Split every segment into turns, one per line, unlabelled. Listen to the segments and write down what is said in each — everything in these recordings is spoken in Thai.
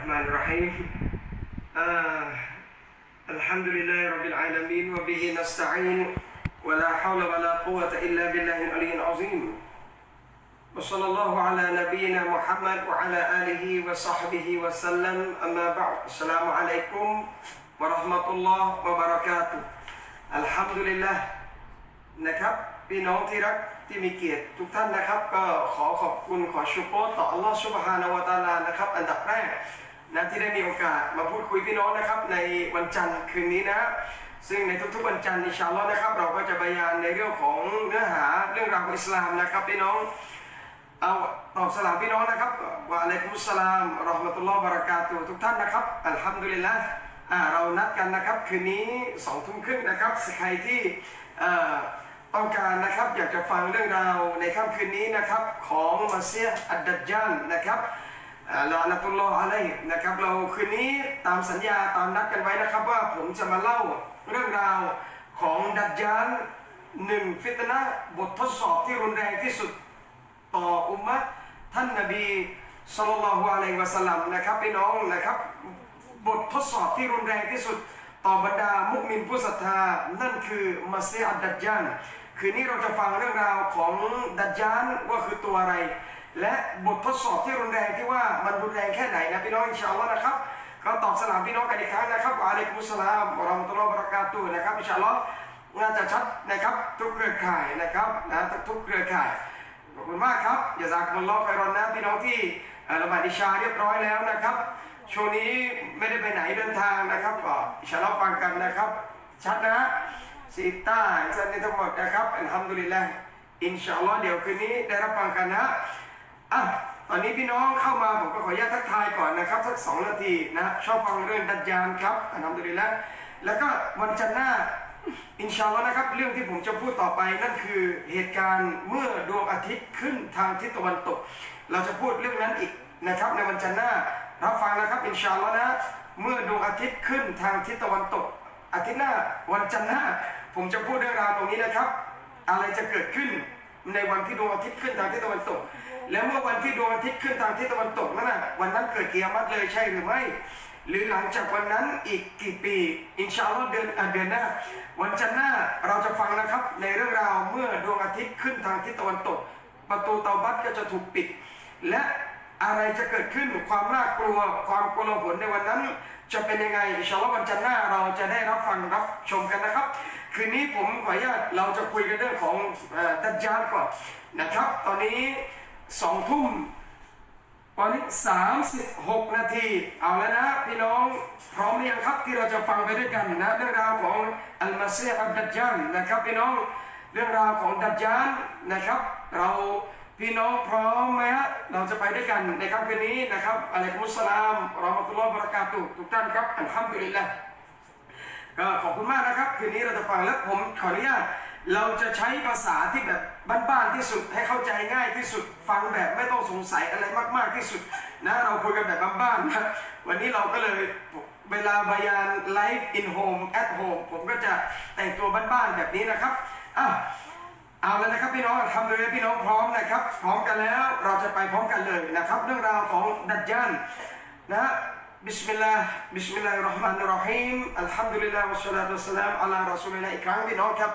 الرحمن الرحيم الحمد لله رب العالمين وبه نستعين ولا حول ولا قوة إلا بالله العلي العظيم وصلى الله على نبينا محمد وعلى آله وصحبه وسلم أما بعد السلام عليكم ورحمة الله وبركاته الحمد لله นะครับพี่น้องที่รักที่มีเกียรติทุกท่านนะครับก็ขอขอบคุณขอชุกรต่ออัลลอฮฺซุบฮานะฮูวะตะอาลานะครับอันดับแรกนะที่ได้มีโอกาสมาพูดคุยพี่น้องนะครับในวันจันทร์คืนนี้นะซึ่งในทุกๆวันจันทร์อินชาอัลลอฮ์นะครับเราก็จะบรรยายในเรื่องของเนื้อหาเรื่องราวของอิสลามนะครับพี่น้องเอาตอบสลามพี่น้องนะครับวะอะลัยกุมุสสลามเราะห์มะตุลลอฮ์วะบะเราะกาตุฮ์ทุกท่านนะครับอัลฮัมดุลิลละห์เรานัดกันนะครับคืนนี้20:30นะครับใครที่ต้องการนะครับอยากจะฟังเรื่องราวในค่ำคืนนี้นะครับของมัสยิดอัดดัจญาลนะครับลานะตุลลอฮ์อะลัยฮินะครับเราคืนนี้ตามสัญญาตามนัดกันไว้นะครับว่าผมจะมาเล่าเรื่องราวของดัจญาล1ฟิตนะห์บททดสอบที่รุนแรงที่สุดต่ออุมมะห์ท่านนบีศ็อลลัลลอฮุอะลัยฮิวะซัลลัมนะครับพี่น้องนะครับบททดสอบที่รุนแรงที่สุดต่อบรรดามุมินผู้ศรัทธานั่นคือมัสยิดอัดดัจญาลคืนนี้เราจะฟังเรื่องราวของดัจญาลว่าคือตัวอะไรและบททดสอบที่รุนแรงที่ว่ามันรุนแรงแค่ไหนนะพี่น้องอินชาอัลลอฮ์นะครับก็ตอบสลามพี่น้องกันอีกครั้งนะครับวะอะลัยกุมุสสลามวะเราะห์มะตุลลอฮ์วะบะเราะกาตุฮ์นะครับอินชาอัลลอฮ์น่าจะชัดนะครับทุกเครือข่ายนะครับทุกเครือข่ายขอบคุณมากครับอย่าซากุมุลลอฮ์ค็อยรอนนะพี่น้องที่ละหมาดอิชาเรียบร้อยแล้วนะครับช่วงนี้ไม่ได้ไปไหนเดินทางนะครับก็อินชาอัลลอฮ์ฟังกันนะครับชัดนะซีต้าสันนิทั้งหมดนะครับอัลฮัมดุลิลละห์อินชาอัลลอฮ์เดี๋ยวคืนนี้ได้รับฟังกันนะตอนนี้พี่น้องเข้ามาผมก็ขออนุญาตทักทายก่อนนะครับสัก2 นาทีนะชอบฟังเรื่องดัจญาลครับอัลฮัมดุลิลละห์แล้วก็วันจันทร์หน้าอินชาอัลลอฮ์นะครับเรื่องที่ผมจะพูดต่อไปนั่นคือเหตุการณ์เมื่อดวงอาทิตย์ขึ้นทางทิศตะวันตกเราจะพูดเรื่องนั้นอีกนะครับในวันจันทร์หน้ารับฟังนะครับอินชาอัลลอฮ์นะเมื่อดวงอาทิตย์ขึ้นทางทิศตะวันตกอาทิตย์หน้าวันจันทร์หน้าผมจะพูดเรื่องราวตรงนี้นะครับอะไรจะเกิดขึ้นในวันที่ดวงอาทิตย์ขึ้นทางทิศตะวันตกแล้วเมื่อวันที่ดวงอาทิตย์ขึ้นทางทิศตะวันตกนั่นน่ะวันนั้นเกิดกิยามะฮ์เลยใช่หรือไม่หรือหลังจากวันนั้นอีกกี่ปีอินชาอัลลอฮ์เดือนหน้าวันจันทร์หน้าเราจะฟังนะครับในเรื่องราวเมื่อดวงอาทิตย์ขึ้นทางทิศตะวันตกประตูเตาบัตก็จะถูกปิดและอะไรจะเกิดขึ้นความน่ากลัวความโกลาหลในวันนั้นจะเป็นยังไงอินชาอัลลอฮ์วันจันทร์หน้าเราจะได้รับฟังรับชมกันนะครับคืนนี้ผมขออนุญาตเราจะคุยกันเรื่องของดัจญาลก่อนนะครับตอนนี้20:00ตอนนี้36 นาทีเอาแล้วนะพี่น้องพร้อมหรือยังครับที่เราจะฟังไปด้วยกันนะเรื่องราวของอัลมาซีฮ์อัดดัจญาลนะครับพี่น้องเรื่องราวของดัจญาลนะครับเราพี่น้องพร้อมไหมฮะเราจะไปด้วยกันในค่ำคืนนี้นะครับอะลัยกุมุสสลามเราะห์มะตุลลอฮ์วะบะเราะกาตุฮ์ทุกท่านครับอัลฮัมดุลิลละห์ก็ขอบคุณมากนะครับคืนนี้เราจะฟังแล้วผมขออนุญาตเราจะใช้ภาษาที่แบบบ้านๆที่สุดให้เข้าใจง่ายที่สุดฟังแบบไม่ต้องสงสัยอะไรมากๆที่สุดนะเราคุยกันแบบบ้านๆนะวันนี้เราก็เลยเวลาบายานไลฟ์อินโฮมแอทโฮมผมก็จะแต่งตัวบ้านๆแบบนี้นะครับเอาแล้วนะครับพี่น้องทำเลยพี่น้องพร้อมนะครับพร้อมกันแล้วเราจะไปพร้อมกันเลยนะครับเรื่องราวของดัจญาลนะบิสมิลลาฮิรเราะห์มานิรเราะฮีมอัลฮัมดุลิลลาฮิวัสศอลาตุวัสสลามอะลารอซูลิลลาฮิอีกครั้งพี่น้องครับ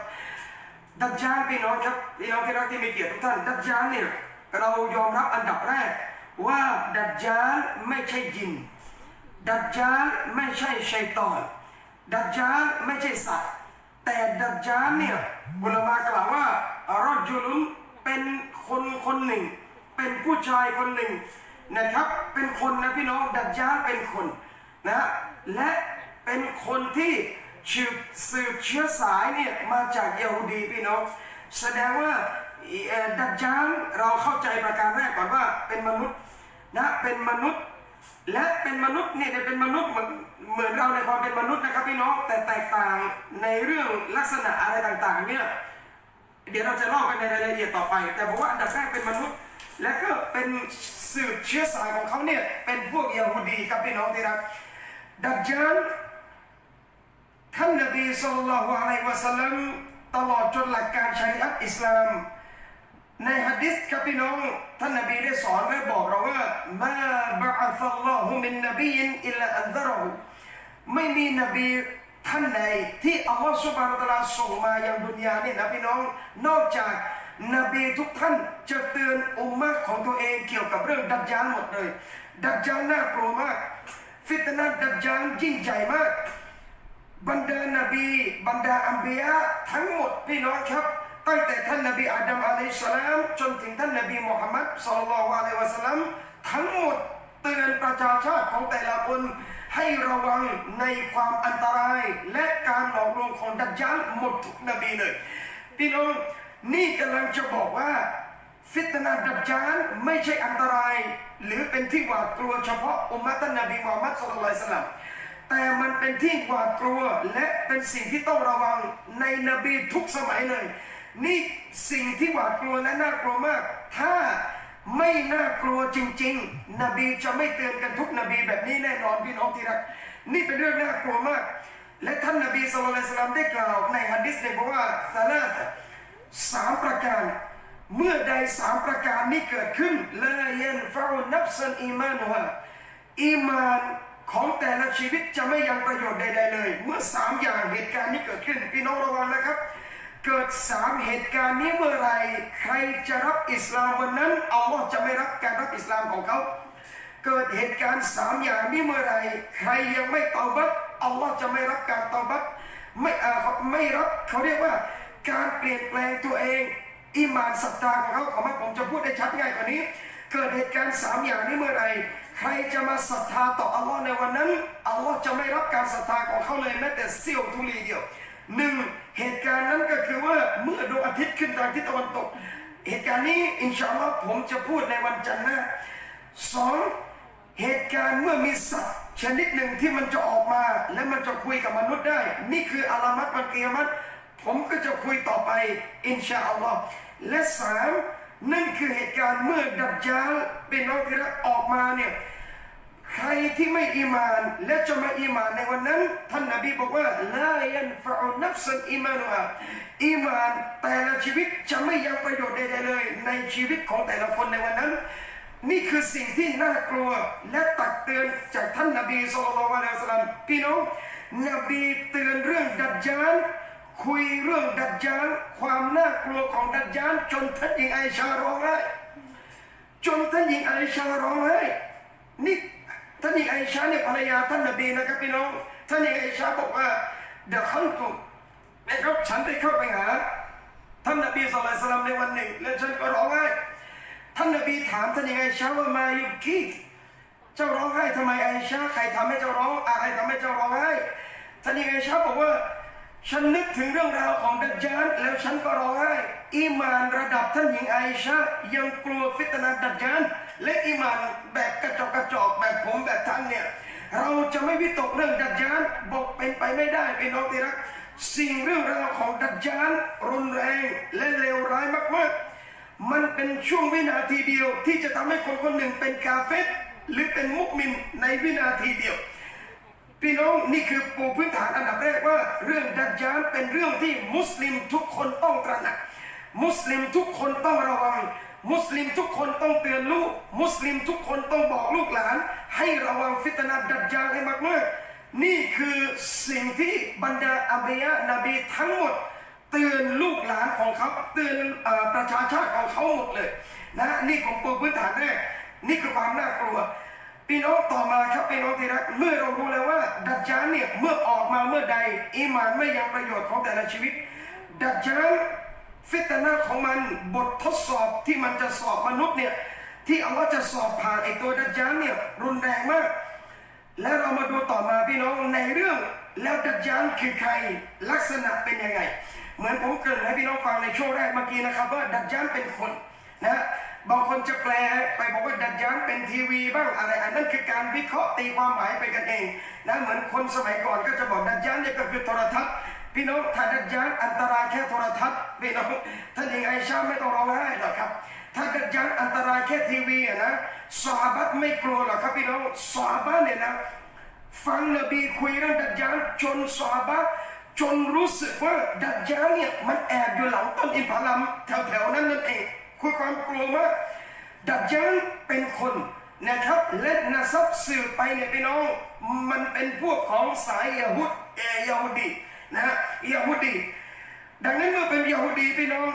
ดัจญาลพี่น้องครับพี่น้องที่รักที่มีเกียรติทุกท่านดัจญาลเนี่ยเรายอมรับอันดับแรกว่าดัจญาลไม่ใช่ยินดัจญาลไม่ใช่ชัยฏอนดัจญาลไม่ใช่สัตว์แต่ดัจญาลเนี่ยอุลามะกล่าวว่ารอจุลุนเป็นคนหนึ่งเป็นผู้ชายคนหนึ่งนะครับเป็นคนนะพี่น้องดัจญาลเป็นคนนะและเป็นคนที่สืบเชื้อสายเนี่ยมาจากยะฮูดีพี่น้องแสดงว่าดัจญาลเราเข้าใจประการแรกก่อนว่าเป็นมนุษย์นะเป็นมนุษย์และเป็นมนุษย์เนี่ยเป็นมนุษย์เหมือนเราในความเป็นมนุษย์นะครับพี่น้องแต่แตกต่างในเรื่องลักษณะอะไรต่างๆเนี่ยเดี๋ยวเราจะเล่ากันในรายละเอียดต่อไปแต่ผมว่าอันดับแรกเป็นมนุษย์และก็เป็นสืบเชื้อสายของเขาเนี่ยเป็นพวกยะฮูดีครับพี่น้องที่รักดัจญาลท่านนบีศ็อลลัลลอฮุอะลัยฮิวะซัลลัมตลอดจนหลักการชะรีอะห์อิสลาม ในหะดีษครับพี่น้องท่านนบีได้สอนและบอกเราว่ามาบะอัซัลลอฮุมินนบีอิลลาอันซะรอฮุไม่มีนบีท่านใดที่อัลลอฮฺซุบฮานะฮูวะตะอาลาส่งมายังดุนยาเนี่ยนะพี่น้องนอกจากนบีทุกท่านจะเตือนอุมมะของตัวเองเกี่ยวกับเรื่องดัจญาลหมดเลยดัจญาลน่ากลัวมากฟิตนะห์ดัจญาลยิ่งใหญ่มากบรรดานบีบรรดาอัมบิยะทั้งหมดพี่น้องครับตั้งแต่ท่านนบีอาดัมอะลัยฮิสสลามจนถึงท่านนบีมุฮัมมัดศ็อลลัลลอฮุอะลัยฮิวะซัลลัมทั้งหมดเตือนประชาชาติของแต่ละคนให้ระวังในความอันตรายและการหลอกลวงของดัจญาลหมดทุกนบีเลยพี่น้องนี่กำลังจะบอกว่าฟิตนะห์ดัจญาลไม่ใช่อันตรายหรือเป็นที่หวาดกลัวเฉพาะอุมมะท่านนบีมุฮัมมัดศ็อลลัลลอฮุอะลัยฮิวะซัลลัมแต่มันเป็นที่หวาดกลัวและเป็นสิ่งที่ต้องระวังในนบีทุกสมัยเลยนี่สิ่งที่หวาดกลัวและน่ากลัวมากถ้าไม่น่ากลัวจริงๆนบีจะไม่เตือนกันทุกนบีแบบนี้แน่นอนพี่น้องที่รักนี่เป็นเรื่องน่ากลัวมากและท่านนบีศ็อลลัลลอฮุอะลัยฮิวะซัลลัมได้กล่าวในหะดีษเนี่ยบอกว่าสามประการเมื่อใดสามประการนี้เกิดขึ้นลายันฟะอุนัฟซันอีมานุฮาอีมานของแต่ละชีวิตจะไม่ยังประโยชน์ใดๆเลยเมื่อสามอย่างเหตุการณ์นี้เกิดขึ้นพี่น้องระวังนะครับเกิดสามเหตุการณ์นี้เมื่อไรใครจะรับอิสลามวันนั้นอัลลอฮ์จะไม่รับการรับอิสลามของเขาเกิดเหตุการณ์สามอย่างนี้เมื่อไรใครยังไม่เตาบัตอัลลอฮ์จะไม่รับการเตาบัตไม่รับเขาเรียกว่าการเปลี่ยนแปลงตัวเองอีหม่านศรัทธาของเขาผมจะพูดได้ชัดง่ายกว่านี้เกิดเหตุการณ์สามอย่างนี้เมื่อไรใครจะมาศรัทธาต่ออัลลอฮ์ในวันนั้นอัลลอฮ์จะไม่รับการศรัทธาของเขาเลยแม้แต่เสี้ยวทุลีเดียวหนึ่งเหตุการณ์นั้นก็คือว่าเมื่อดวงอาทิตย์ขึ้นทางทิศตะวันตกเหตุการณ์นี้อินชาอัลลอฮ์ผมจะพูดในวันจันทร์หน้าสองเหตุการณ์เมื่อมีสัตว์ชนิดหนึ่งที่มันจะออกมาและมันจะคุยกับมนุษย์ได้นี่คืออาลามัตวันกิยามะฮ์ผมก็จะคุยต่อไปอินชาอัลลอฮ์และสามนั่นคือเหตุการณ์เมื่อดัจญาลเป็นน้องที่รักออกมาเนี่ยใครที่ไม่อีมานและจะมาอีมานในวันนั้นท่านนบีบอกว่าลายันฟะอุนัฟซันอีมานุฮาอีมานแต่ละชีวิตจะไม่ยังประโยชน์ใดๆเลยในชีวิตของแต่ละคนในวันนั้นนี่คือสิ่งที่น่ากลัวและตักเตือนจากท่านนบีศ็อลลัลลอฮุอะลัยฮิวะซัลลัมพี่น้องนบีเตือนเรื่องดัจญาลคุยเรื่องดัจญาลความน่ากลัวของดัจญาลจนท่านหญิงไอชาร้องไห้จนท่านหญิงไอชาร้องไห้นี่ท่านหญิงไอชาเนี่ยภรรยาท่านนบีนะครับพี่น้องท่านหญิงไอชาบอกว่าเดี๋ยวเขาถูกนะครับฉันได้เข้าไปหาท่านนบีศ็อลลัลลอฮุอะลัยฮิวะซัลลัมในวันหนึ่งและฉันก็ร้องไห้ท่านนบีถามท่านหญิงไอชาว่ามายุบกี้เจ้าร้องไห้ทำไมไอชาใครทำให้เจ้าร้องอะไรทำให้เจ้าร้องไห้ท่านหญิงไอชาบอกว่าฉันนึกถึงเรื่องราวของดัจญาลแล้วฉันก็ร้องไห้อีมานระดับท่านหญิงไอชายังกลัวฟิตนะห์ดัจญาลและอีมานแบบกระจอกแบบผมแบบท่านเนี่ยเราจะไม่วิตกเรื่องดัจญาลบอกเป็นไปไม่ได้เป็นน้องที่รักสิ่งเรื่องราวของดัจญาลรุนแรงและเลวร้ายมากๆมันเป็นช่วงวินาทีเดียวที่จะทำให้คนคนหนึ่งเป็นกาเฟรหรือเป็นมุมินในวินาทีเดียวพี่น้องนี่คือปูพื้นฐานอันดับแรกว่าเรื่องดัจญาลเป็นเรื่องที่มุสลิมทุกคนต้องตระหนักมุสลิมทุกคนต้องระวังมุสลิมทุกคนต้องเตือนลูกมุสลิมทุกคนต้องบอกลูกหลานให้ระวังฟิตนะห์ดัจญาลให้มากๆนี่คือสิ่งที่บรรดาอัมบิยะนบีทั้งหมดเตือนลูกหลานของเขาเตือนประชาชาติของเขาหมดเลยนะนี่ของปูพื้นฐานแรกนี่คือความน่ากลัวพี่น้องต่อมาครับพี่น้องที่รักเมื่อเรารู้แล้วว่าดัจญาลเนี่ยเมื่อออกมาเมื่อใดอีหม่านไม่ยังประโยชน์ของแต่ละชีวิตดัจญาลฟิตนะห์ของมันบททดสอบที่มันจะสอบมนุษย์เนี่ยที่อัลเลาะห์จะสอบผ่านไอตัวดัจญาลเนี่ยรุนแรงมากและเรามาดูต่อมาพี่น้องในเรื่องแล้วดัจญาลคือใครลักษณะเป็นยังไงเหมือนผมเกริ่นให้พี่น้องฟังในช่วงแรกเมื่อกี้นะครับว่าดัจญาลเป็นคนนะบางคนจะแปลไปบอกว่าดัจญาลเป็นทีวีบ้างอะไรอันนั้นคือการวิเคราะห์ตีความหมายไปกันเองนะเหมือนคนสมัยก่อนก็จะบอกดัจญาลเนี่ยก็คือโทรทัศน์พี่น้องถ้าดัจญาลอันตรายแค่โทรทัศน์พี่น้องท่านหญิงไอชาไม่ต้องร้องไห้หรอกครับถ้าดัจญาลอันตรายแค่ทีวีนะซอฮาบะห์ไม่กลัวหรอกครับพี่น้องซอฮาบะห์เนี่ยนะฟังนบีคุยเรื่องดัจญาลจนซอฮาบะห์จนรู้สึกว่าดัจญาลเนี่ยมันแอบอยู่หลังต้นอินทผลัมแถวๆนั้นนั่นเอง คือความกลัวมากดัจญาลเป็นคนนะครับและนะซับสืบไปเนี่ยพี่น้องมันเป็นพวกของสายยะฮูดีนะฮะยะฮูดีดังนั้นเมื่อเป็นยะฮูดีพี่น้อง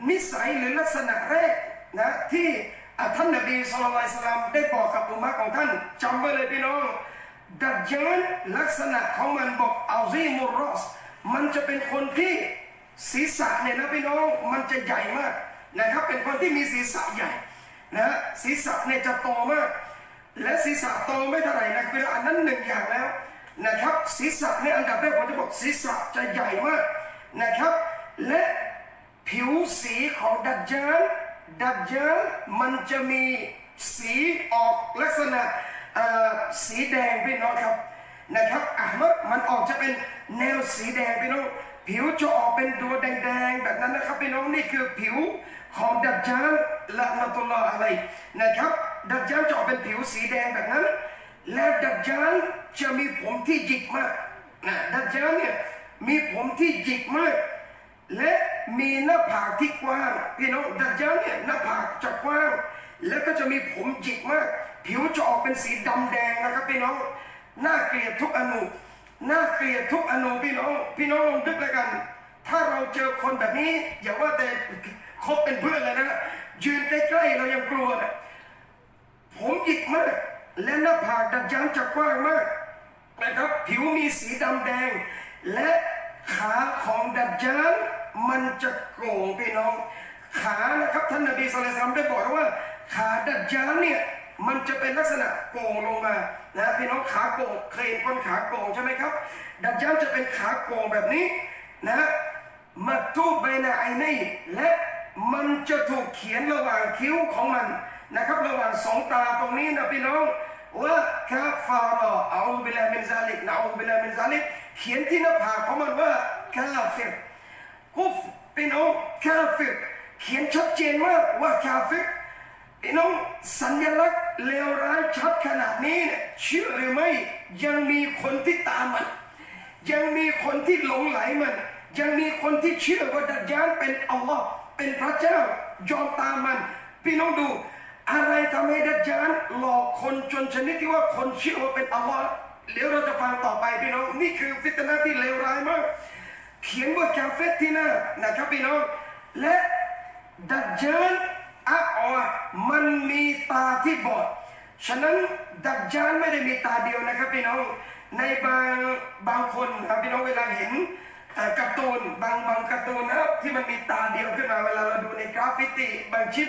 นิสัยหรือลักษณะแรกนะที่ท่านนบีศ็อลลัลลอฮุอะลัยฮิวะซัลลัมได้บอกกับอุมมะของท่านจำไว้เลยพี่น้องดัจญาลลักษณะของมันบอกอัลซีมุรรอสมันจะเป็นคนที่ศีรษะเนี่ยนะพี่น้องมันจะใหญ่มากนะครับเป็นคนที่มีศีรษะใหญ่นะศีรษะเนี่ยจะโตมากและศีรษะโตไม่เท่าไหร่นะคืออันนั้นหนึ่งอย่างแล้วนะครับศีรษะเนี่ยอันดับแรกผมจะบอกศีรษะจะใหญ่มากนะครับและผิวสีของดัจญาลมันจะมีสีออกลักษณะสีแดงพี่น้องครับนะครับมันออกจะเป็นแนวสีแดงพี่น้องผิวจะออกเป็นตัวแดงๆแบบนั้นนะครับพี่น้องนี่คือผิวของดัจญาลละนะตุลลอฮ์อะลัยฮินะครับดัจญาลจะออกเป็นผิวสีแดงแบบนั้นและดัจญาลจะมีผมที่หยิกมากนะดัจญาลเนี่ยมีผมที่หยิกมากและมีหน้าผากที่กว้างพี่น้องดัจญาลเนี่ยหน้าผากจะกว้างแล้วก็จะมีผมหยิกมากผิวจะออกเป็นสีดำแดงนะครับพี่น้องน่าเกลียดทุกอนุน่าเกลียดทุกอนุพี่น้องลองนึกแล้วกันถ้าเราเจอคนแบบนี้อย่าว่าแต่คบเป็นเพื่อนเลยนะยืนใกล้ๆเรายังกลัวนะผมหยิกมากและหน้าผากดัจญาลจะกว้างมากนะครับผิวมีสีดำแดงและขาของดัจญาลมันจะโก่งพี่น้องขานะครับท่านนบีศ็อลลัลลอฮุอะลัยฮิวะซัลลัมได้บอกว่าขาดัจญาลเนี่ยมันจะเป็นลักษณะโก่งลงมานะพี่น้องขาโก่งเคยเห็นคนขาโก่งใช่ไหมครับดัจญาลจะเป็นขาโก่งแบบนี้นะมัตูบนะไอเนและมันจะถูกเขียนระหว่างคิ้วของมันนะครับระหว่างสองตาตรงนี้นะพี่น้องว่ากาฟาระเอาบิลลามินซาลิกนะเอาบิลลามินซาลิกเขียนที่หน้าผากของมันว่ากาฟิรกุฟพี่น้องกาฟิรเขียนชัดเจนมากว่ากาฟิรพี่น้องสัญลักษณ์เลวร้ายชัดขนาดนี้เนี่ยเชื่อหรือไม่ยังมีคนที่ตามมันยังมีคนที่หลงไหลมันยังมีคนที่เชื่อว่าดัจญาลเป็นอัลลอฮ์เป็นพระเจ้ายอมตามมันพี่น้องดูอะไรทำให้ดัจญาลหลอกคนจนชนิดที่ว่าคนเชื่อว่าเป็นอัลลอฮ์เดี๋ยวเราจะฟังต่อไปพี่น้องนี่คือฟิตนะที่เลวร้ายมากเขียนว่ากาเฟตที่หน้านะครับพี่น้องและดัจญาลมันมีตาที่บอดฉะนั้นดัจญาลไม่ได้มีตาเดียวนะครับพี่น้องในบางคนครับพี่น้องเวลาเห็นการ์ตูนบางการ์ตูนนะครับที่มันมีตาเดียวขึ้นมาเวลาเราดูในกราฟิตี้บางชิ้น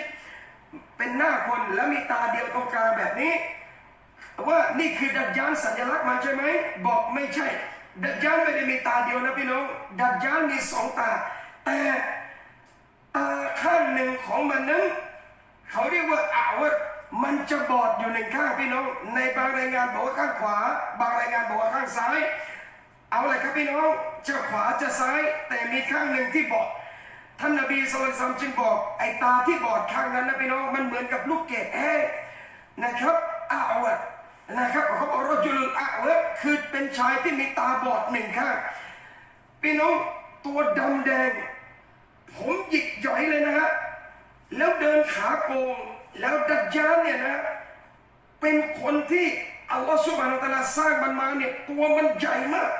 เป็นหน้าคนแล้วมีตาเดียวตรงกลางแบบนี้ว่านี่คือดัจญาลสัญลักษณ์มันใช่ไหมบอกไม่ใช่ดัจญาลไม่ได้มีตาเดียวนะพี่น้องดัจญาลมีสองตาแต่ตาข้างหนึ่งของมันนั้นเขาเรียกว่ามันจะบอดอยู่หนึ่งข้างพี่น้องในบางรายงานบอกว่าข้างขวาบางรายงานบอกว่าข้างซ้ายเอาเลยครับพี่น้องจะขวาจะซ้ายแต่มีข้างหนึ่งที่บอดท่านนบีศ็อลลัลลอฮุอะลัยฮิวะซัลลัมจึงบอกไอ้ตาที่บอดข้างนั้นนะพี่น้องมันเหมือนกับลูกเกดนะครับนะครับเขาบอกรจุลคือเป็นชายที่มีตาบอดหนึ่งข้างพี่น้องตัวดำแดงผมหยิกหย่อยเลยนะฮะแล้วเดินขาโกงแล้วดัจญาลเนี่ยนะเป็นคนที่อัลลอฮฺซุบฮานะฮูวะตะอาลาสร้างมันมาเนี่ยตัวมันใหญ่มาก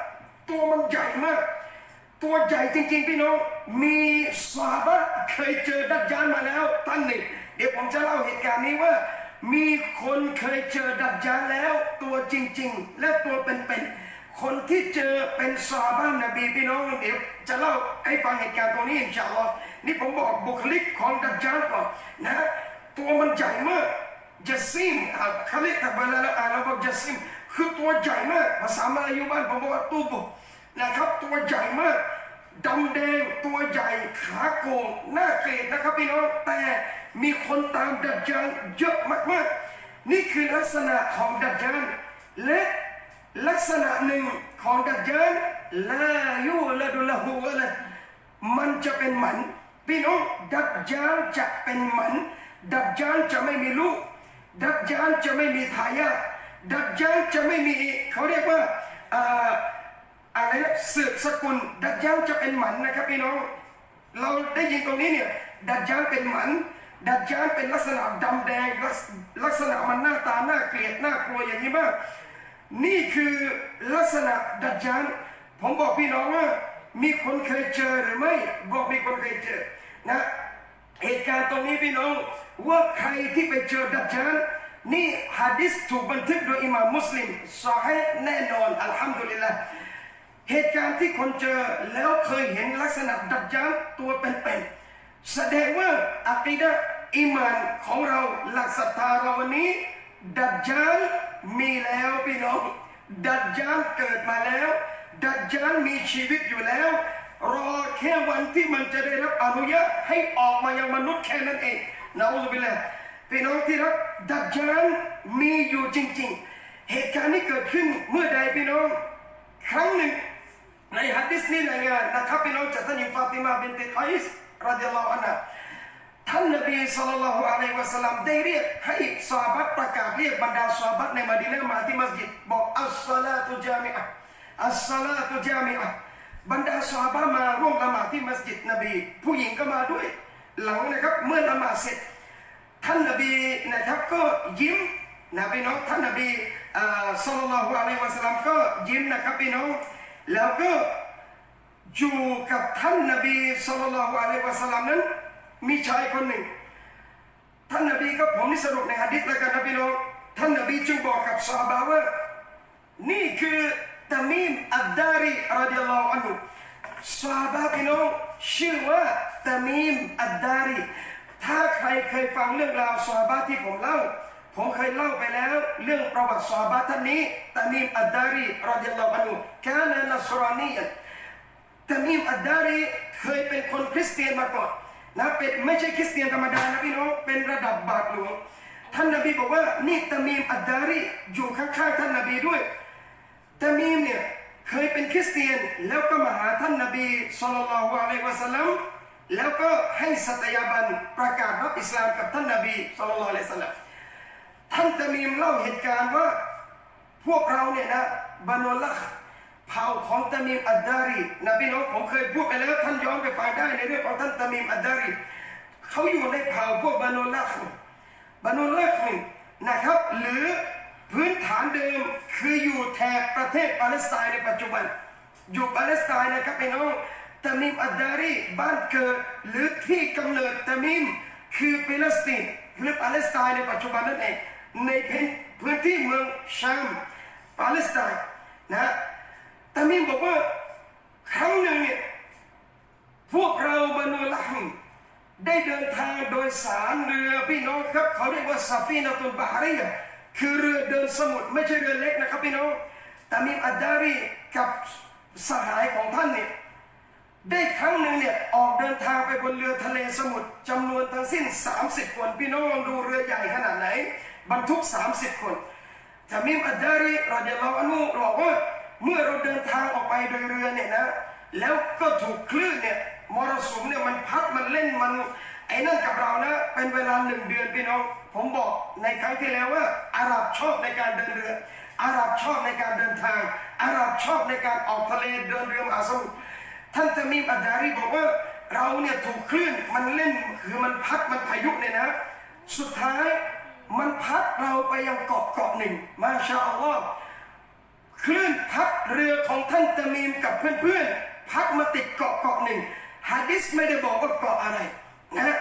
ตัวใหญ่จริงๆพี่น้องมีซอฮาบะห์เคยเจอดัจญาลมาแล้วท่านหนึ่งเดี๋ยวผมจะเล่าเหตุการณ์นี้ว่ามีคนเคยเจอดัจญาลแล้วตัวจริงๆและตัวเป็นๆคนที่เจอเป็นซอฮาบะห์นบีพี่น้องเดี๋ยวจะเล่าให้ฟังเหตุการณ์ตรงนี้อินชาอัลลอฮ์นี่ผมบอกบุคลิกของดัจญาลก่อนนะตัวมันใหญ่มากจัสซิมเขาเรียกแต่เวลาเราบอกจัสซิมคือตัวใหญ่มากภาษามลายูบ้านผมบอกว่าตูบุนะครับตัวใหญ่มากดำแดงตัวใหญ่ขาโกงหน้าเกลียดนะครับพี่น้องแต่มีคนตามดัจญาลเยอะมากๆนี่คือลักษณะของดัจญาลและลักษณะหนึ่งของดัจญาลลายูละดุละฮูวะละมันจะเป็นหมันพี่น้องดัจญาลจะเป็นหมันดัจญาลจะไม่มีลูกดัจญาลจะไม่มีทายาทดัจญาลจะไม่มีเขาเรียกว่าอะไรนะสืบสกุลดัจญาลจะเป็นหมันนะครับพี่น้องเราได้ยินตรงนี้เนี่ยดัจญาลเป็นหมัน ดัจญาลเป็นลักษณะดำแดงลักษณะมันหน้าตาน่าเกลียดน่ากลัวอย่างนี้มากนี่คือลักษณะดัจญาลผมบอกพี่น้องว่ามีคนเคยเจอหรือไม่บอกมีคนเคยเจอนะเหตุการณ์ตรงนี้พี่น้องว่าใครที่ไปเจอดัจญาลนี่หะดีษถูกบันทึกโดยอิหม่ามมุสลิมซอฮีฮ์แน่นอนอัลฮัมดุลิลละห์เหตุการณ์ที่คนเจอแล้วเคยเห็นลักษณะดัจญาลตัวเป็นๆแสดงว่าอะกีดะห์อีหม่านของเราหลักศรัทธาเราวันนี้ดัจญาลมีแล้วพี่น้องดัจญาลเกิดมาแล้วดัจญาลมีชีวิตอยู่แล้วรอแค่วันที่มันจะได้รับอนุญาตให้ออกมายังมนุษย์แค่นั้นเองนะอูซุบิลลาห์พี่น้องที่รักดัจญาลมีอยู่จริงๆเหตุการณ์นี้เกิดขึ้นเมื่อใดพี่น้องครั้งหนึ่งในหะดีษนี้รายงานนะครับพี่น้องจากท่านหญิงฟาติมาบินติไกส์รอฎิยัลลอฮุอันฮาท่านนบีศ็อลลัลลอฮุอะลัยฮิวะซัลลัมได้เรียกให้ซอฮาบะห์ประกาศเรียกบรรดาซอฮาบะห์ในมะดีนะห์มาที่มัสยิดบอกอัสศอลาตุญามิอะห์อัสศอลาตุญามิอะห์บรรดาซอฮาบะห์มาร่วมละหมาดที่มัสยิดนบีผู้หญิงก็มาด้วยหลังนะครับเมื่อละหมาดเสร็จท่านนบีนะครับก็ยิ้มนะพี่น้องท่านนบีศ็อลลัลลอฮุอะลัยฮิวะซัลลัมก็ยิ้มนะครับพี่น้องแล้วก็อยู่กับท่านนบีศ็อลลัลลอฮุอะลัยฮิวะซัลลัมนั้นมีชายคนหนึ่งท่านนบีก็ผมนี่สรุปในหะดีษแล้วกันนะพี่น้องท่านนบีจึงบอกกับซอฮาบะห์ว่านี่คือตะมีมอัดดารีรอฎิยัลลอฮุอันฮุซอฮาบะห์พี่น้องชื่อว่าตะมีมอัดดารีถ้าใครเคยฟังเรื่องราวซอฮาบะห์ที่ผมเล่าผมเคยเล่าไปแล้วเรื่องประวัติซอฮาบะห์ท่านนี้ตะมีมอัดดารีรอฎิยัลลอฮุอันฮุกานะนัศรานียันตะมีมอัดดารีเคยเป็นคนคริสเตียนมาก่อนนะเป็นไม่ใช่คริสเตียนธรรมดานะพี่น้องเป็นระดับบาทหลวงท่านนบีบอกว่านี่ตะมีมอัดดารีอยู่ข้างๆท่านนบีด้วยตะมีมเนี่ยเคยเป็นคริสเตียนแล้วก็มาหาท่านนบีศ็อลลัลลอฮุอะลัยฮิวะซัลลัมแล้วก็ให้สัตยาบันประกาศรับอิสลามกับท่านนบีศ็อลลัลลอฮุอะลัยฮิวะซัลลัมท่านตะมีมเล่าเหตุการณ์ว่าพวกเราเนี่ยนะบานุลักเผ่าของตะมีมอัดดารีนะพี่น้องผมเคยพูดไปแล้วท่านย้อนไปฟังได้ในเรื่องของท่านตะมีมอัดดารีเขาอยู่ในเผ่าพวกบานุลักนะครับหรือพื้นฐานเดิมคืออยู่แถบประเทศปาเลสไตน์ในปัจจุบันอยู่ปาเลสไตน์นะครับพี่น้องตะมีมอัดดารีบ้านเกิดหรือที่กำเนิดตะมีมคือปาเลสไตน์หรือปาเลสไตน์ในปัจจุบันนั่นเองในพื้นที่เมืองชามปาเลสไตน์นะตะมีมบอกว่าครั้งหนึ่งเนี่ยพวกเราบานุลักได้เดินทางโดยสารเรือพี่น้องครับเขาเรียกว่าซาฟีนะตุลบาฮารียะคือเรือเดินสมุทรไม่ใช่เรือเล็กนะครับพี่น้องตะมีมอัดดารีกับสหายของท่านเนี่ยได้ครั้งหนึ่งเนี่ยออกเดินทางไปบนเรือทะเลสมุทรจำนวนทั้งสิ้น30คนพี่น้องลองดูเรือใหญ่ขนาดไหนบรรทุก30คนตะมีมอัดดารีรอฎิยัลลอฮุอันฮุบอกว่าเมื่อเราเดินทางออกไปโดยเรือเนี่ยนะแล้วก็ถูกคลื่นเนี่ยมรสุมเนี่ยมันพัดมันเล่นมันไอ้นั่นกับเรานะเป็นเวลา1 เดือนพี่น้องผมบอกในครั้งที่แล้วว่าอาหรับชอบในการเดินเรืออาหรับชอบในการเดินทางอาหรับชอบในการออกทะเลเดินเรือมหาสมุทรท่านตะมีมอัดดารีบอกว่าเราเนี่ยถูกคลื่นมันเล่นคือมันพัดมันพายุเนี่ยนะสุดท้ายมันพัดเราไปยังเกาะหนึ่งมาชาอัลลอฮ์คลื่นพัดเรือของท่านตะมีมกับเพื่อนๆพัดมาติดเกาะหนึ่งหะดีษไม่ได้บอกว่าเกาะอะไรนะ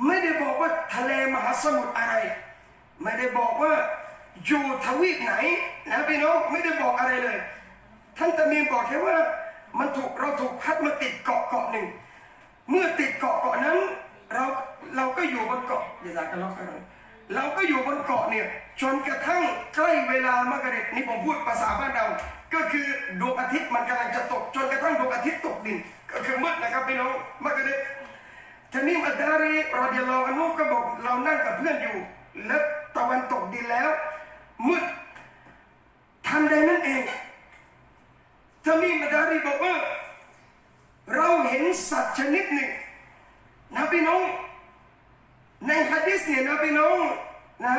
ไม่ได้บอกว่าทะเลมหาสมุทรอะไรไม่ได้บอกว่าอยู่ทวีปไหนนะพี่น้องไม่ได้บอกอะไรเลยท่านตะมีมบอกแค่ว่าเราถูกพัดมาติดเกาะหนึ่งเมื่อติดเกาะนั้นเราก็อยู่บนเกาะอย่ากันล็อกกันเราก็อยู่บนเกาะเนี่ยจนกระทั่งใกล้เวลามะกริบนี่ผมพูดภาษาบ้านเราก็คือดวงอาทิตย์มันกำลังจะตกจนกระทั่งดวงอาทิตย์ตกดินก็คือมืดนะครับพี่น้องมะกริบตะมีมอัดดารีรอฎิยัลลอฮุอันฮุก็บอกเรานั่งกับเพื่อนอยู่และตะวันตกดินแล้วมืดทันใดนั้นเองตะมีมอัดดารีบอกว่าเราเห็นสัตว์ชนิดหนึ่งนะพี่น้องในหะดีษเนี่ยนะพี่น้องนะ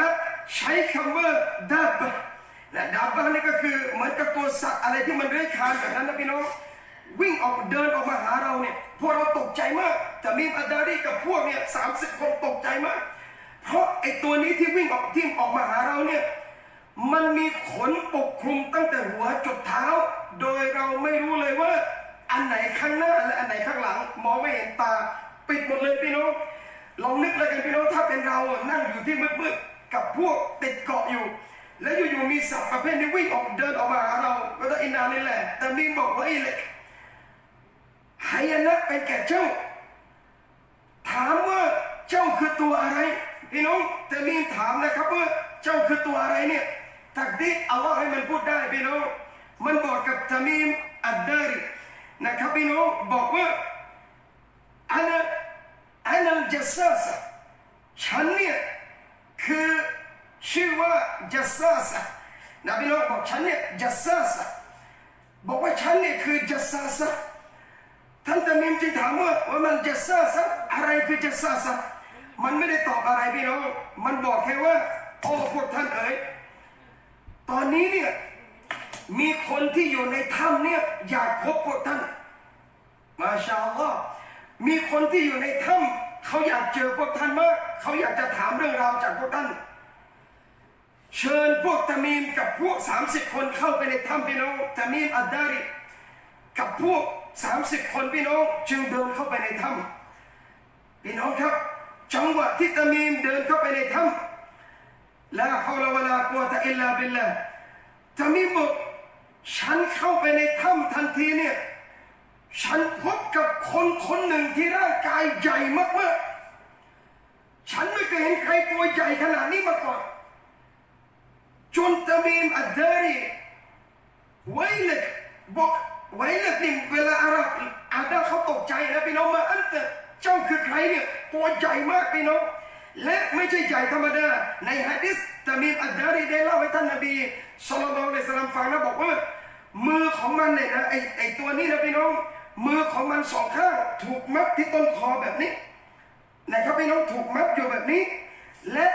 ใช้คำว่าดับบะและดับบะนี่ก็คือเหมือนกับตัวสัตว์อะไรที่มันเลื้อยคลานแบบนั้นนะพี่น้อง วิ่งออกเดินออกมาหาเราเนี่ยพวกเราตกใจมากแต่มีอัดดารีกับพวกเนี่ย30 คนตกใจมากเพราะไอ้ตัวนี้ที่วิ่งออกที่ออกมาหาเราเนี่ยมันมีขนปกคลุมตั้งแต่หัวจนเท้าโดยเราไม่รู้เลยว่าอันไหนข้างหน้าและอันไหนข้างหลังมองไม่เห็นตาปิดหมดเลยพี่น้องลองนึกเลยกันพี่น้องถ้าเป็นเรานั่งอยู่ที่มืดๆกับพวกติดเกาะอยู่แล้วอยู่ๆมีสัตว์ประเภทนี้วิ่งออกเดินออกมาหาเราก็ต้องอินนาลิลลาห์แต่มีบอกว่าไอ้เล็กหายนะเป็นแก่เจ้าถามว่าเจ้าคือตัวอะไรพี่น้องแต่มีถามนะครับว่าเจ้าคือตัวอะไรเนี่ยตักดีอัลลอฮ์ให้มันพูดได้พี่น้องมันบอกกับตามีมอัดดารินะครับพี่น้องบอกว่าอันจัสซาสฉันเนี่ยคือชื่อว่าจัสซาสนะพี่น้องบอกฉันเนี่ยจัสซาสบอกว่าฉันเนี่ยคือจัสซาสท่านตามีมจึงถามว่ามันจัสซาสอะไรคือจัสซาสมันไม่ได้ตอบอะไรพี่น้องมันบอกแค่ว่าโอ้พวกท่านเอ๋ยตอนนี้เนี่ยมีคนที่อยู่ในถ้ำเนี่ยอยากพบพวกท่านมาชาอัลลอฮ์มีคนที่อยู่ในถ้ำเขาอยากเจอพวกท่านมากเขาอยากจะถามเรื่องราวจากพวกท่านเชิญพวกตามีมกับพวก30 คนเข้าไปในถ้ำพี่น้องตามีมอัดดาริกับพวก30 คนพี่น้องจึงเดินเข้าไปในถ้ำพี่น้องครับจังหวะที่ตามีมเดินเข้าไปในถ้ำลาฮาวลาวะลากุวะตะอิลลาบิลลาห์ตามีมบอกฉันเข้าไปในถ้ำทันทีเนี่ยฉันพบกับคนหนึ่งที่ร่างกายใหญ่มากๆฉันไม่เคยเห็นใครตัวใหญ่ขนาดนี้มาก่อนจนตามีมอัดดารีไว้เล็กบอกไว้เล็กนี่เวลาอาดาเขาตกใจนะพี่น้องมาอันเตเจ้าคือใครเนี่ยตัวใหญ่มากพี่น้องและไม่ใช่ใหญ่ธรรมดาในหะดีษตามีมอัดดารีได้เล่าให้ท่านนบีศ็อลลัลลอฮุอะลัยฮิวะซัลลัมฟังนะบอกว่ามือของมันเนี่ยนะไอตัวนี้นะพี่น้องมือของมัน2 ข้างถูกมัดที่ต้นคอแบบนี้นะครับพี่น้องถูกมัดอยู่แบบนี้และ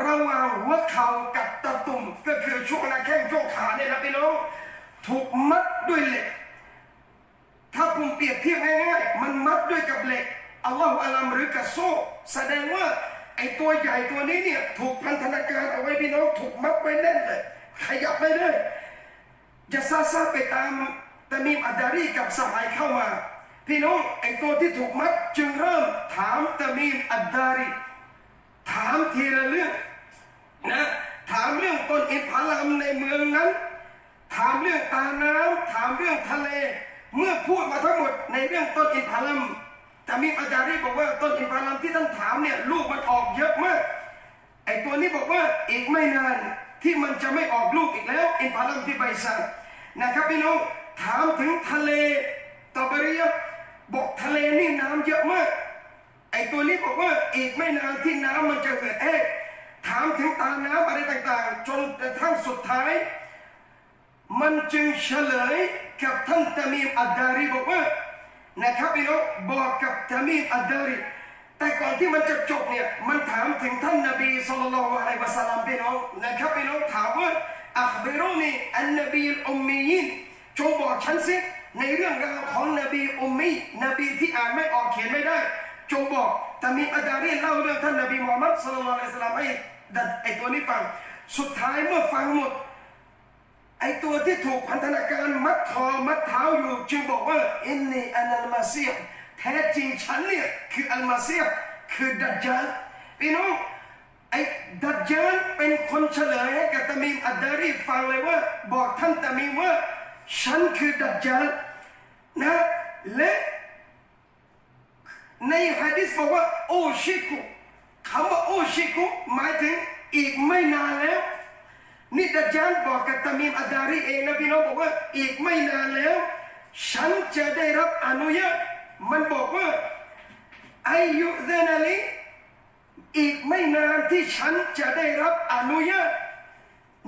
ระหว่างหัวเข่ากับตะตุ่มก็คือช่วงหน้าแข้งช่วงขาเนี่ยนะพี่น้องถูกมัดด้วยเหล็กถ้าผมเปรียบเทียบง่ายๆมันมัดด้วยกับเหล็กอัลลอฮฺอัลลัมหรือกับโซ่แสดงว่าไอตัวใหญ่ตัวนี้เนี่ยถูกพันธนาการเอาไว้พี่น้องถูกมัดไว้แน่นเลยขยับไม่ได้จะซาไปตามตามีมอัดดารีกับสหายเข้ามาพี่น้องไอตัวที่ถูกมัดจึงเริ่มถามตามีมอัดดารีถามทีละเรื่องนะถามเรื่องต้นอินทผลัมในเมืองนั้นถามเรื่องตาน้ำถามเรื่องทะเลเมื่อพูดมาทั้งหมดในเรื่องต้นอินทผลัมตามีมอัดดารีบอกว่าต้นอินทผลัมที่ท่านถามเนี่ยลูกมันออกเยอะมากไอตัวนี้บอกว่าอีกไม่นานที่มันจะไม่ออกลูกอีกแล้วอินทผลัมที่ใบสั่งนะครับพี่น้องถามถึงทะเลตอบริยะบอกทะเลนี่น้ำเยอะมากไอตัวนี้บอกว่าอีกไม่นานที่น้ำมันจะเหือดแห้งถามถึงตาน้ำอะไรต่างๆจนกระทั่งสุดท้ายมันจึงเฉลยกับท่านตามีมอัดดารีบอกว่านะครับพี่น้องบอกกับตามีมอัดดารีแต่ก่อนที่มันจะจบเนี่ยมันถามถึงท่านนบีศ็อลลัลลอฮุอะลัยฮิวะซัลลัมพี่น้องนะครับพี่น้องถามว่าอัคบิรุนีอันนบีอุมมียินจงบอกฉันสิในเรื่องราวของนบีอุมมีนบีที่อ่านไม่ออกเขียนไม่ได้จงบอกแต่มีอัดดารีเล่าเรื่องท่านนบีมุฮัมมัดศ็อลลัลลอฮุอะลัยฮิวะซัลลัมไอ้ตัวนี้ฟังสุดท้ายเมื่อฟังหมดไอตัวที่ถูกพันธนาการมัดคอมัดเท้าอยู่จึงบอกว่าอินนีอานัลมาซีฮ์แท้จริงฉันเนี่ยคืออัลมาซีฮ์คือดัจญาลพี่น้องไอ้ดัจญาลเป็นคนเฉลยให้กับตามีมอัดดารีฟังเลยว่าบอกท่านตามีมว่าฉันคือดัจญาลนะและในหะดีษบอกว่าโอชิคุคำว่าโอชิคุหมายถึงอีกไม่นานแล้วนี่ดัจญาลบอกกับตามีมอัดดารีเองนะพี่น้องบอกว่าอีกไม่นานแล้วฉันจะได้รับอนุญาตมันบอกว่าอายุเดนาลีอีกไม่นานที่ฉันจะได้รับอนุญาต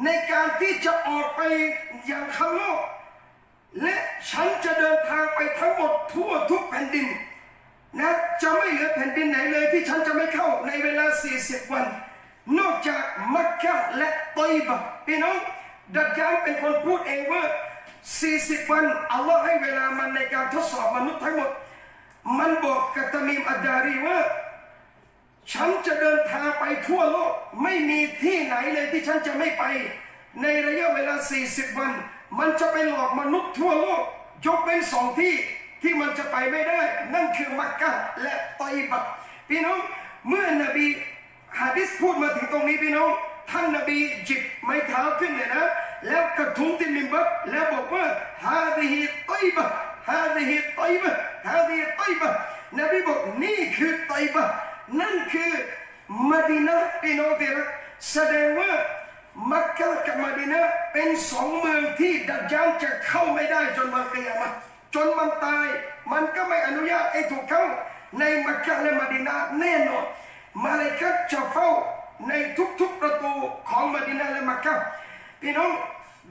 ในการที่จะออกไปอย่างข้างนอกและฉันจะเดินทางไปทั้งหมดทั่วทุกแผ่นดินนะจะไม่เหลือแผ่นดินไหนเลยที่ฉันจะไม่เข้าในเวลา40 วันนอกจากมักกะและตอยบะพี่น้องดัจญาลเป็นคนพูดเองว่า 40 วันอัลลอฮ์ให้เวลามันในการทดสอบมนุษย์ทั้งหมดมันบอกกับตะมีมอัดดารีว่าฉันจะเดินทางไปทั่วโลกไม่มีที่ไหนเลยที่ฉันจะไม่ไปในระยะเวลา40 วันมันจะไปหลอกมนุษย์ทั่วโลกยกเป็น2 ที่ที่มันจะไปไม่ได้นั่นคือมักกะฮ์และตอยบะห์พี่น้องเมื่อนบีหะดีษพูดมาถึงตรงนี้พี่น้องท่านนบีจิบไม้เท้าขึ้นเนี่ยนะแล้วกระทุ้งที่มิมบัรแล้วบอกว่าฮาซิฮิตอยบะห์ฮาซิฮิตอยบะห์ฮาซิฮิตอยบะห์นบีบอกนี่คือตอยบะห์นั่นคือมะดีนะห์พี่น้องที่รักแสดงว่ามักกะฮ์กับมะดีนะห์เป็น2 เมืองที่ดัจญาลจะเข้าไม่ได้จนวันกิยามะฮ์จนมันตายมันก็ไม่อนุญาตให้ถูกเข้าในมักกะฮ์และมะดีนะห์แน่นอนมาเลาอิกะฮ์จะเฝ้าในทุกๆประตูของมะดีนะห์และมักกะฮ์พี่น้อง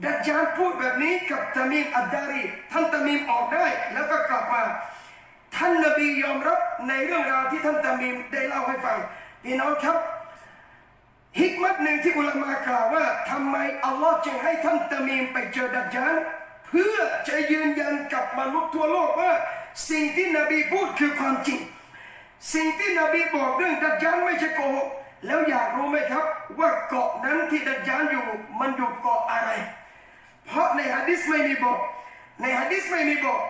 ดัจญาลพูดแบบนี้กับตะมีมอัดดารีท่านตะมีมออกได้แล้วก็กลับมาท่านนบียอมรับในเรื่องราวที่ท่านตะมีมได้เล่าให้ฟังพี่น้องครับฮิกมัตหนึ่งที่อุลามะกล่าวว่าทำไมอัลลอฮ์จึงให้ท่านตะมีมไปเจอดัจญาลเพื่อจะยืนยันกับมนุษย์ทั่วโลกว่าสิ่งที่นบีพูดคือความจริงสิ่งที่นบีบอกเรื่องดัจญาลไม่ใช่โกหกแล้วอยากรู้ไหมครับว่าเกาะนั้นที่ดัจญาลอยู่มันอยู่เกาะอะไรเพราะในหะดีษไม่มีบอกในหะดีษไม่มีบอก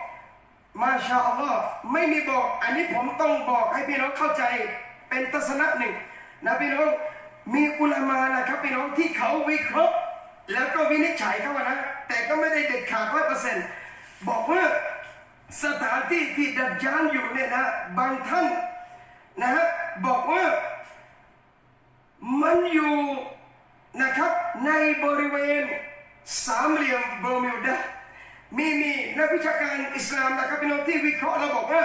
มาชาอัลลอฮ์ไม่มีบอกอันนี้ผมต้องบอกให้พี่น้องเข้าใจเป็นทัศนะหนึ่งนะพี่น้องมีอุลามะนะครับพี่น้องที่เขาวิเคราะห์แล้วก็วินิจฉัยเขานะแต่ก็ไม่ได้เด็ดขาด100%บอกว่าสถานที่ที่ดัจญาลอยู่เนี่ยนะบางท่านนะฮะบอกว่ามันอยู่นะครับในบริเวณสามเหลี่ยมเบอร์มิวดามีนักวิชาการอิสลามนะครับพี่น้องที่วิเคราะห์แล้วบอกว่า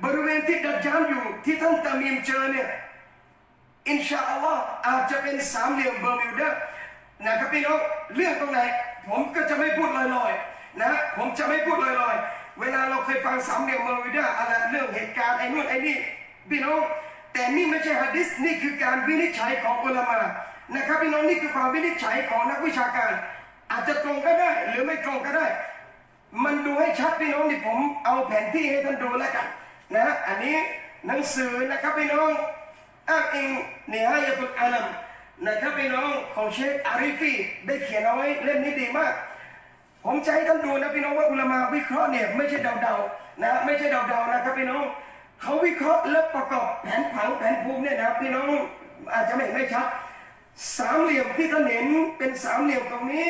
บริเวณที่ดัจญาลอยู่ที่ท่านตะมีมเจอเนี่ยอินชาอัลลอฮ์อาจจะเป็นสามเหลี่ยมเบอร์มิวดานะครับพี่น้องเรื่องตรงไหนผมก็จะไม่พูดลอยๆนะผมจะไม่พูดลอยๆเวลาเราเคยฟังสามเหลี่ยมเบอร์มิวดาอะไรเรื่องเหตุการณ์ไอ้นู่นไอ้นี่พี่น้องแต่นี่ไม่ใช่หะดีษนี่คือการวินิจฉัยของอุลามะนะครับพี่น้องนี่คือความวินิจฉัยของนักวิชาการอาจจะตรงก็ได้หรือไม่ตรงก็ได้มันดูให้ชัดพี่น้องนี่ผมเอาแผนที่ให้ท่านดูแล้วกันนะอันนี้หนังสือนะครับพี่น้องอ้างอิงนิฮายะตุลอาลัมนะครับพี่น้องของเชคอาริฟีได้เขียนเอาไว้เล่มนี้ดีมากผมจะให้ท่านดูนะพี่น้องว่าอุลามะวิเคราะห์เนี่ยไม่ใช่เดาๆนะไม่ใช่เดาๆนะครับพี่น้องเขาวิเคราะห์และประกอบแผนผังแผนภูมิเนี่ยนะพี่น้องอาจจะไม่ชัดสามเหลี่ยมที่ท่านเห็นเป็นสามเหลี่ยมตรงนี้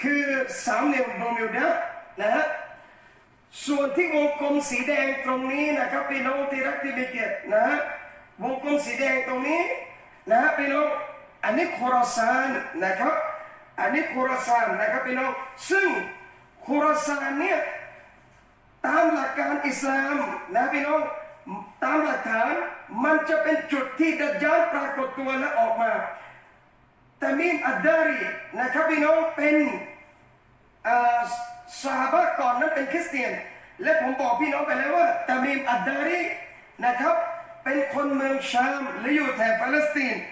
คือสามเหลี่ยมเบอร์มิวดานะฮะส่วนที่วงกลมสีแดงตรงนี้นะครับพี่น้องที่รักที่มีเกียรตินะฮะวงกลมสีแดงตรงนี้นะฮะพี่น้องอันนี้โคราซานนะครับอันนี้โคราซานนะครับพี่น้องซึ่งโคราซานเนี่ยตามหลักการอิสลามนะพี่น้องตามหลักฐานมันจะเป็นจุดที่ดัจญาลปรากฏตัวและออกมาตะมีมอัดดารีนะครับพี่น้องเป็นซอฮาบะห์ก่อนนั้นเป็นคริสเตียนและผมบอกพี่น้องไปแล้วว่าตะมีมอัดดารีนะครับเป็นคนเมืองชามหรืออยู่แถบปาเลสไตน์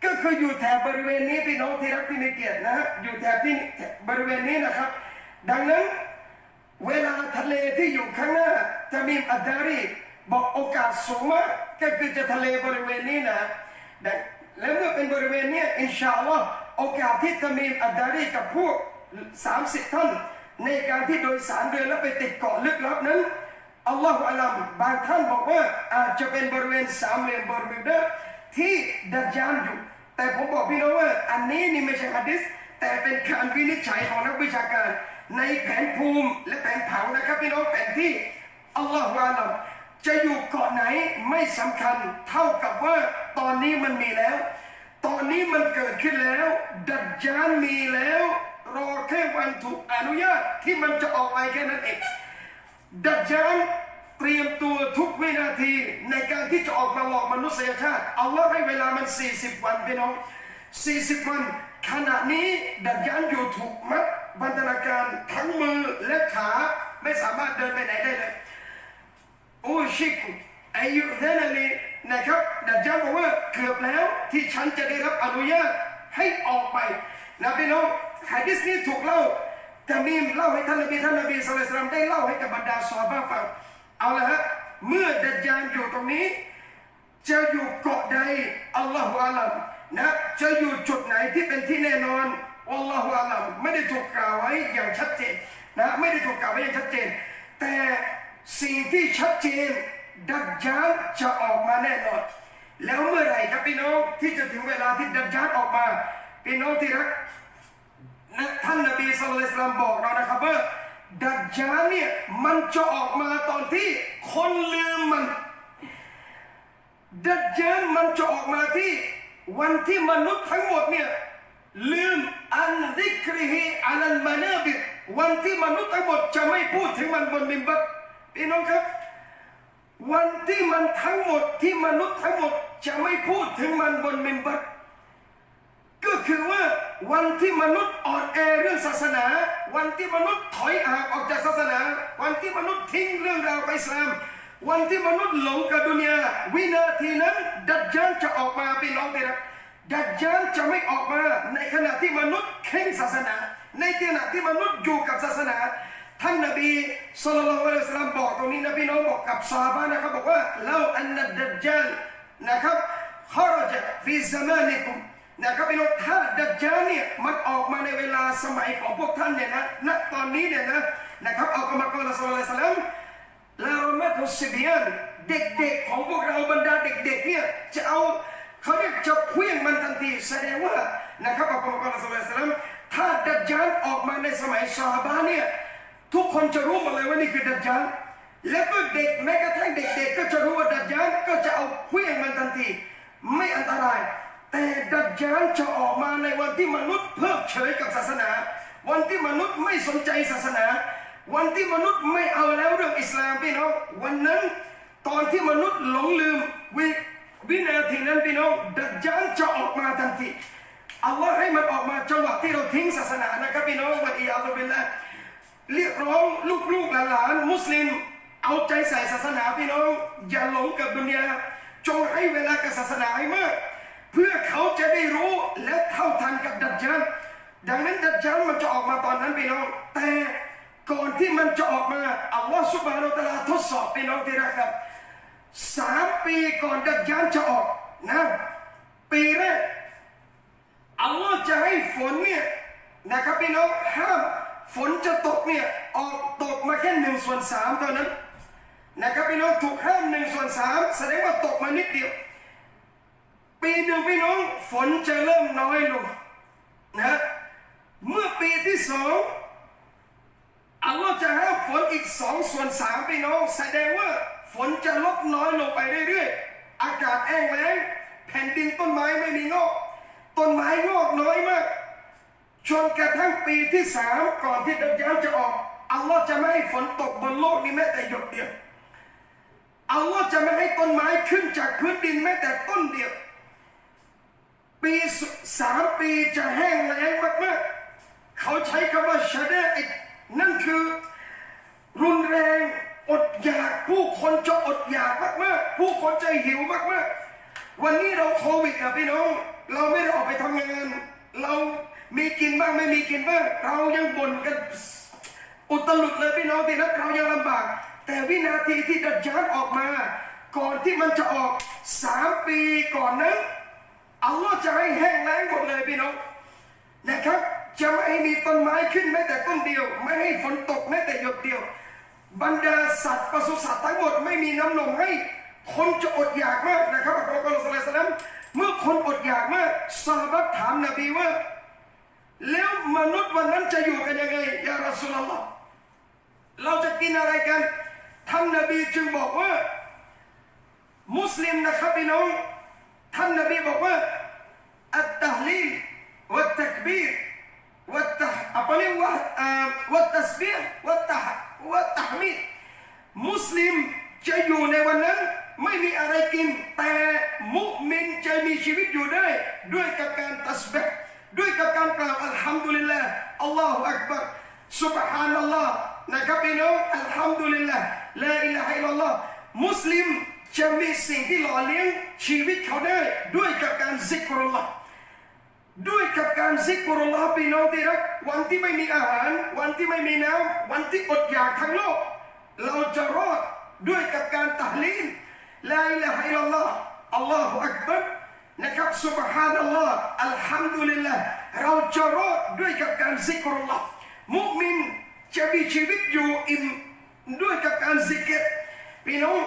ก็คืออยู่แถบบริเวณนี้พี่น้องที่รักที่มีเกียรตินะฮะอยู่แถบที่บริเวณนี้นะครับดังนั้นเวลาทะเลที่อยู่ข้างหน้าตะมีมอัดดารีบอกโอกาสสูงมากก็คือจะทะเลบริเวณนี้นะและเมื่อเป็นบริเวณนี้อินชาอัลลอฮ์โอกาสที่ตะมีมอัดดารีกับพวก30 ท่านในการที่โดยสารเรือและไปติดเกาะลึกลับนั้นอัลลอฮฺอัลลัมบางท่านบอกว่าอาจจะเป็นบริเวณสามเหลี่ยมเบอร์มิวดาที่ดัจญาลอยู่แต่ผมบอกพี่น้องว่าอันนี้นี่ไม่ใช่หะดีษแต่เป็นการวินิจฉัยของนักวิชาการในแผนภูมิและแผนผังนะครับพี่น้องแผนที่อัลลอฮฺอัลลัมจะอยู่เกาะไหนไม่สำคัญเท่ากับว่าตอนนี้มันมีแล้วตอนนี้มันเกิดขึ้นแล้วดัจญาลมีแล้วรอแค่วันถูกอนุญาตที่มันจะออกไปแค่นั้นเองดัจญาลเตรียมตัวทุกวินาทีในการที่จะออกมาหลอกมนุษยชาติอัลลอฮ์ให้เวลามัน40 วันพี่น้อง40 วันขณะนี้ดัจญาลอยู่ถูกมัดบันทนาการทั้งมือและขาไม่สามารถเดินไปไหนได้เลยโอ้ชิคุอายุเท่านั้นนะครับดัจญาลบอกว่าเกือบแล้วที่ฉันจะได้รับอนุญาตให้ออกไปนะพี่น้องหะดีษนี้ถูกเล่า แต่มีเล่าให้ท่านนบีศ็อลลัลลอฮุอะลัยฮิวะซัลลัมได้เล่าให้กับบรรดาซอฮาบะห์ฟังเอาละฮะเมื่อดัจญาลอยู่ตรงนี้จะอยู่เกาะใดอัลลอฮฺอาลัมนะจะอยู่จุดไหนที่เป็นที่แน่นอนอัลลอฮฺอาลัมไม่ได้ถูกกล่าวไว้อย่างชัดเจนนะไม่ได้ถูกกล่าวไว้อย่างชัดเจนแต่สิ่งที่ชัดเจนดัจญาลจะออกมาแน่นอนแล้วเมื่อไหร่ครับพี่น้องที่จะถึงเวลาที่ดัจญาลออกมาพี่น้องที่รักท่านนบีศ็อลลัลลอฮุอะลัยฮิวะซัลลัมบอกเรานะครับว่าดัจญาลเนี่ยมันจะออกมาตอนที่คนลืมมันดัจญาลมันจะออกมาที่วันที่มนุษย์ทั้งหมดเนี่ยลืมอันซิกริฮิอัลมานาบิรวันที่มนุษย์ทั้งหมดจะไม่พูดถึงมันบนมิมบัรพี่น้องครับวันที่มันทั้งหมดที่มนุษย์ทั้งหมดจะไม่พูดถึงมันบนมิมบัรก็คือว่าวันที่มนุษย์อ่อนแอเรื่องศาสนาวันที่มนุษย์ถอยห่างออกจากศาสนาวันที่มนุษย์ทิ้งเรื่องราวอิสลามวันที่มนุษย์หลงกับดุนยาวินาทีนั้นดัจญาลจะออกมาพี่น้องที่รักดัจญาลจะไม่ออกมาในขณะที่มนุษย์เข่งศาสนาในขณะที่มนุษย์อยู่กับศาสนาท่านนบีศ็อลลัลลอฮุอะลัยฮิวะซัลลัมบอกตรงนี้นะพี่น้องบอกกับซอฮาบะห์นะครับบอกว่าลาอันนัดดัจญาลนะครับขารจฟีซะมานิกุมนะครับพี่น้องถ้าดัจญาลเนี่ยมันออกมาในเวลาสมัยของพวกท่านเนี่ยนะณตอนนี้เนี่ยนะครับเอากรรมกรศ็อลลัลลอฮุอะลัยฮิวะซัลลัมลามาตุสบิยานเด็กๆของพวกเราบรรดาเด็กๆเนี่ยจะเอาเขาเรียกจะเคลื่อนมันทันทีแสดงว่านะครับอัลกุรอานศ็อลลัลลอฮุอะลัยฮิวะซัลลัมถ้าดัจญาลออกมาในสมัยซอฮาบะห์เนี่ยทุกคนจะรู้หมดเลยว่านี่คือดัจญาลแล้วก็เด็กแม้กระทั่งเด็กๆก็จะรู้ว่าดัจญาลก็จะเอาเคลื่อนมันทันทีไม่อันตรายแต่ดัจญาลจะออกมาในวันที่มนุษย์เพิกเฉยกับศาสนาวันที่มนุษย์ไม่สนใจศาสนาวันที่มนุษย์ไม่เอาแล้วเรื่องอิสลามพี่น้องวันนั้นตอนที่มนุษย์หลงลืมวินาทีนั้นพี่น้องดัจญาลจะออกมาทันทีอัลลอฮ์ให้มันออกมาจังหวะที่เราทิ้งศาสนานะครับพี่น้องวันอีอัลลอฮ์เป็นละเรียกร้องลูกๆหลานมุสลิมเอาใจใส่ศาสนาพี่น้องอย่าหลงกับดุนยาจงให้เวลากับศาสนาให้มากเพื่อเขาจะได้รู้และเท่าทันกับดัจญาลดังนั้นดัจญาลมันจะออกมาตอนนั้นพี่น้องแต่ก่อนที่มันจะออกมาอัลลอฮฺซุบฮานะฮูวะตะอาลาทดสอบพี่น้องที่รักครับ3 ปีก่อนดัจญาลจะออกนะปีแรกอัลลอฮฺจะให้ฝนเนี่ยนะครับพี่น้องห้ามฝนจะตกเนี่ยออกตกมาแค่1/3เท่านั้นนะครับพี่น้องถูกห้าม1/3แสดงว่าตกมานิดเดียวปีหนึ่งพี่น้องฝนจะเริ่มน้อยลงนะเมื่อปีที่2อัลลอฮฺจะห้ามฝนอีก2/3พี่น้องแสดงว่าฝนจะลดน้อยลงไปเรื่อยๆอากาศแห้งแล้งแผ่นดินต้นไม้ไม่มีงอกต้นไม้งอกน้อยมากจนกระทั่งปีที่3ก่อนที่ดัจญาลจะออกอัลลอฮฺจะไม่ให้ฝนตกบนโลกนี้แม้แต่หยดเดียวอัลลอฮฺจะไม่ให้ต้นไม้ขึ้นจากพื้นดินแม้แต่ต้นเดียวปี3 ปีจะแห้งแล้งมากๆเขาใช้คำว่าชะดาอิดนั่นคือรุนแรงอดอยากผู้คนจะอดอยากมากๆผู้คนจะหิวมากๆวันนี้เราโควิดนะพี่น้องเราไม่ได้ออกไปทำงานเรามีกินบ้างไม่มีกินบ้างเรายังบ่นกันอุตลุดเลยพี่น้องที่รักเรายังลำบากแต่วินาทีที่ดัจญาลออกมาก่อนที่มันจะออก3 ปีก่อนนั้นอัลลอฮ์จะให้แห้งแล้งหมดเลยพี่น้องนะครับจะไม่ให้มีต้นไม้ขึ้นแม้แต่ต้นเดียวไม่ให้ฝนตกแม้แต่หยดเดียวบรรดาสัตว์ปศุสัตว์ทั้งหมดไม่มีน้ำนมให้คนจะอดอยากมากนะครับอัลลอฮ์ศ็อลลัลลอฮุอะลัยฮิวะซัลลัมเมื่อคนอดอยากมากซอฮาบะห์ถามนบีว่าแล้วมนุษย์วันนั้นจะอยู่กันยังไงยารอซูลุลลอฮ์เราจะกินอะไรกันท่านนบีจึงบอกว่ามุสลิมนะครับพี่น้องท่านนบีบอกว่าอัตตะฮลีลวัตตักบีรวัตตะอะไรวัตตัสบีฮ์วัตตะฮมีดมุสลิมจะอยู่ในวันนั้นไม่มีอะไรกินแต่มุมินจะมีชีวิตอยู่ได้ด้วยกับการตัสบีฮ์ด้วยกับการกล่าวอัลฮัมดุลิลลาห์อัลลอฮฺอักบัรซุบฮานัลลอฮ์นะครับพี่น้องอัลฮัมดุลิลลาห์ลาอิลาฮะอิลลัลลอฮ์มุสลิมจะมีสิ่งที่หล่อเลี้ยงชีวิตเขาได้ด้วยกับการซิกรุลลอฮ์ด้วยกับการ การซิกรุลลอฮ์พี่น้องที่รักวันที่ไม่มีอาหารวันที่ไม่มีน้ำวันที่อดอยากทั้งโลกเราจะรอดด้วยกับการตะลีลลาอิลาฮะอิลลัลลอฮ์อัลลอฮฺอักบัรนะครับซุบฮานัลลอฮ์อัลฮัมดุลิลลาห์เราจะรอดด้วยกับการซิกรุลลอฮ์มุมินจะมีชีวิตอยู่อิ่มด้วยกับการซิกรพี่น้อง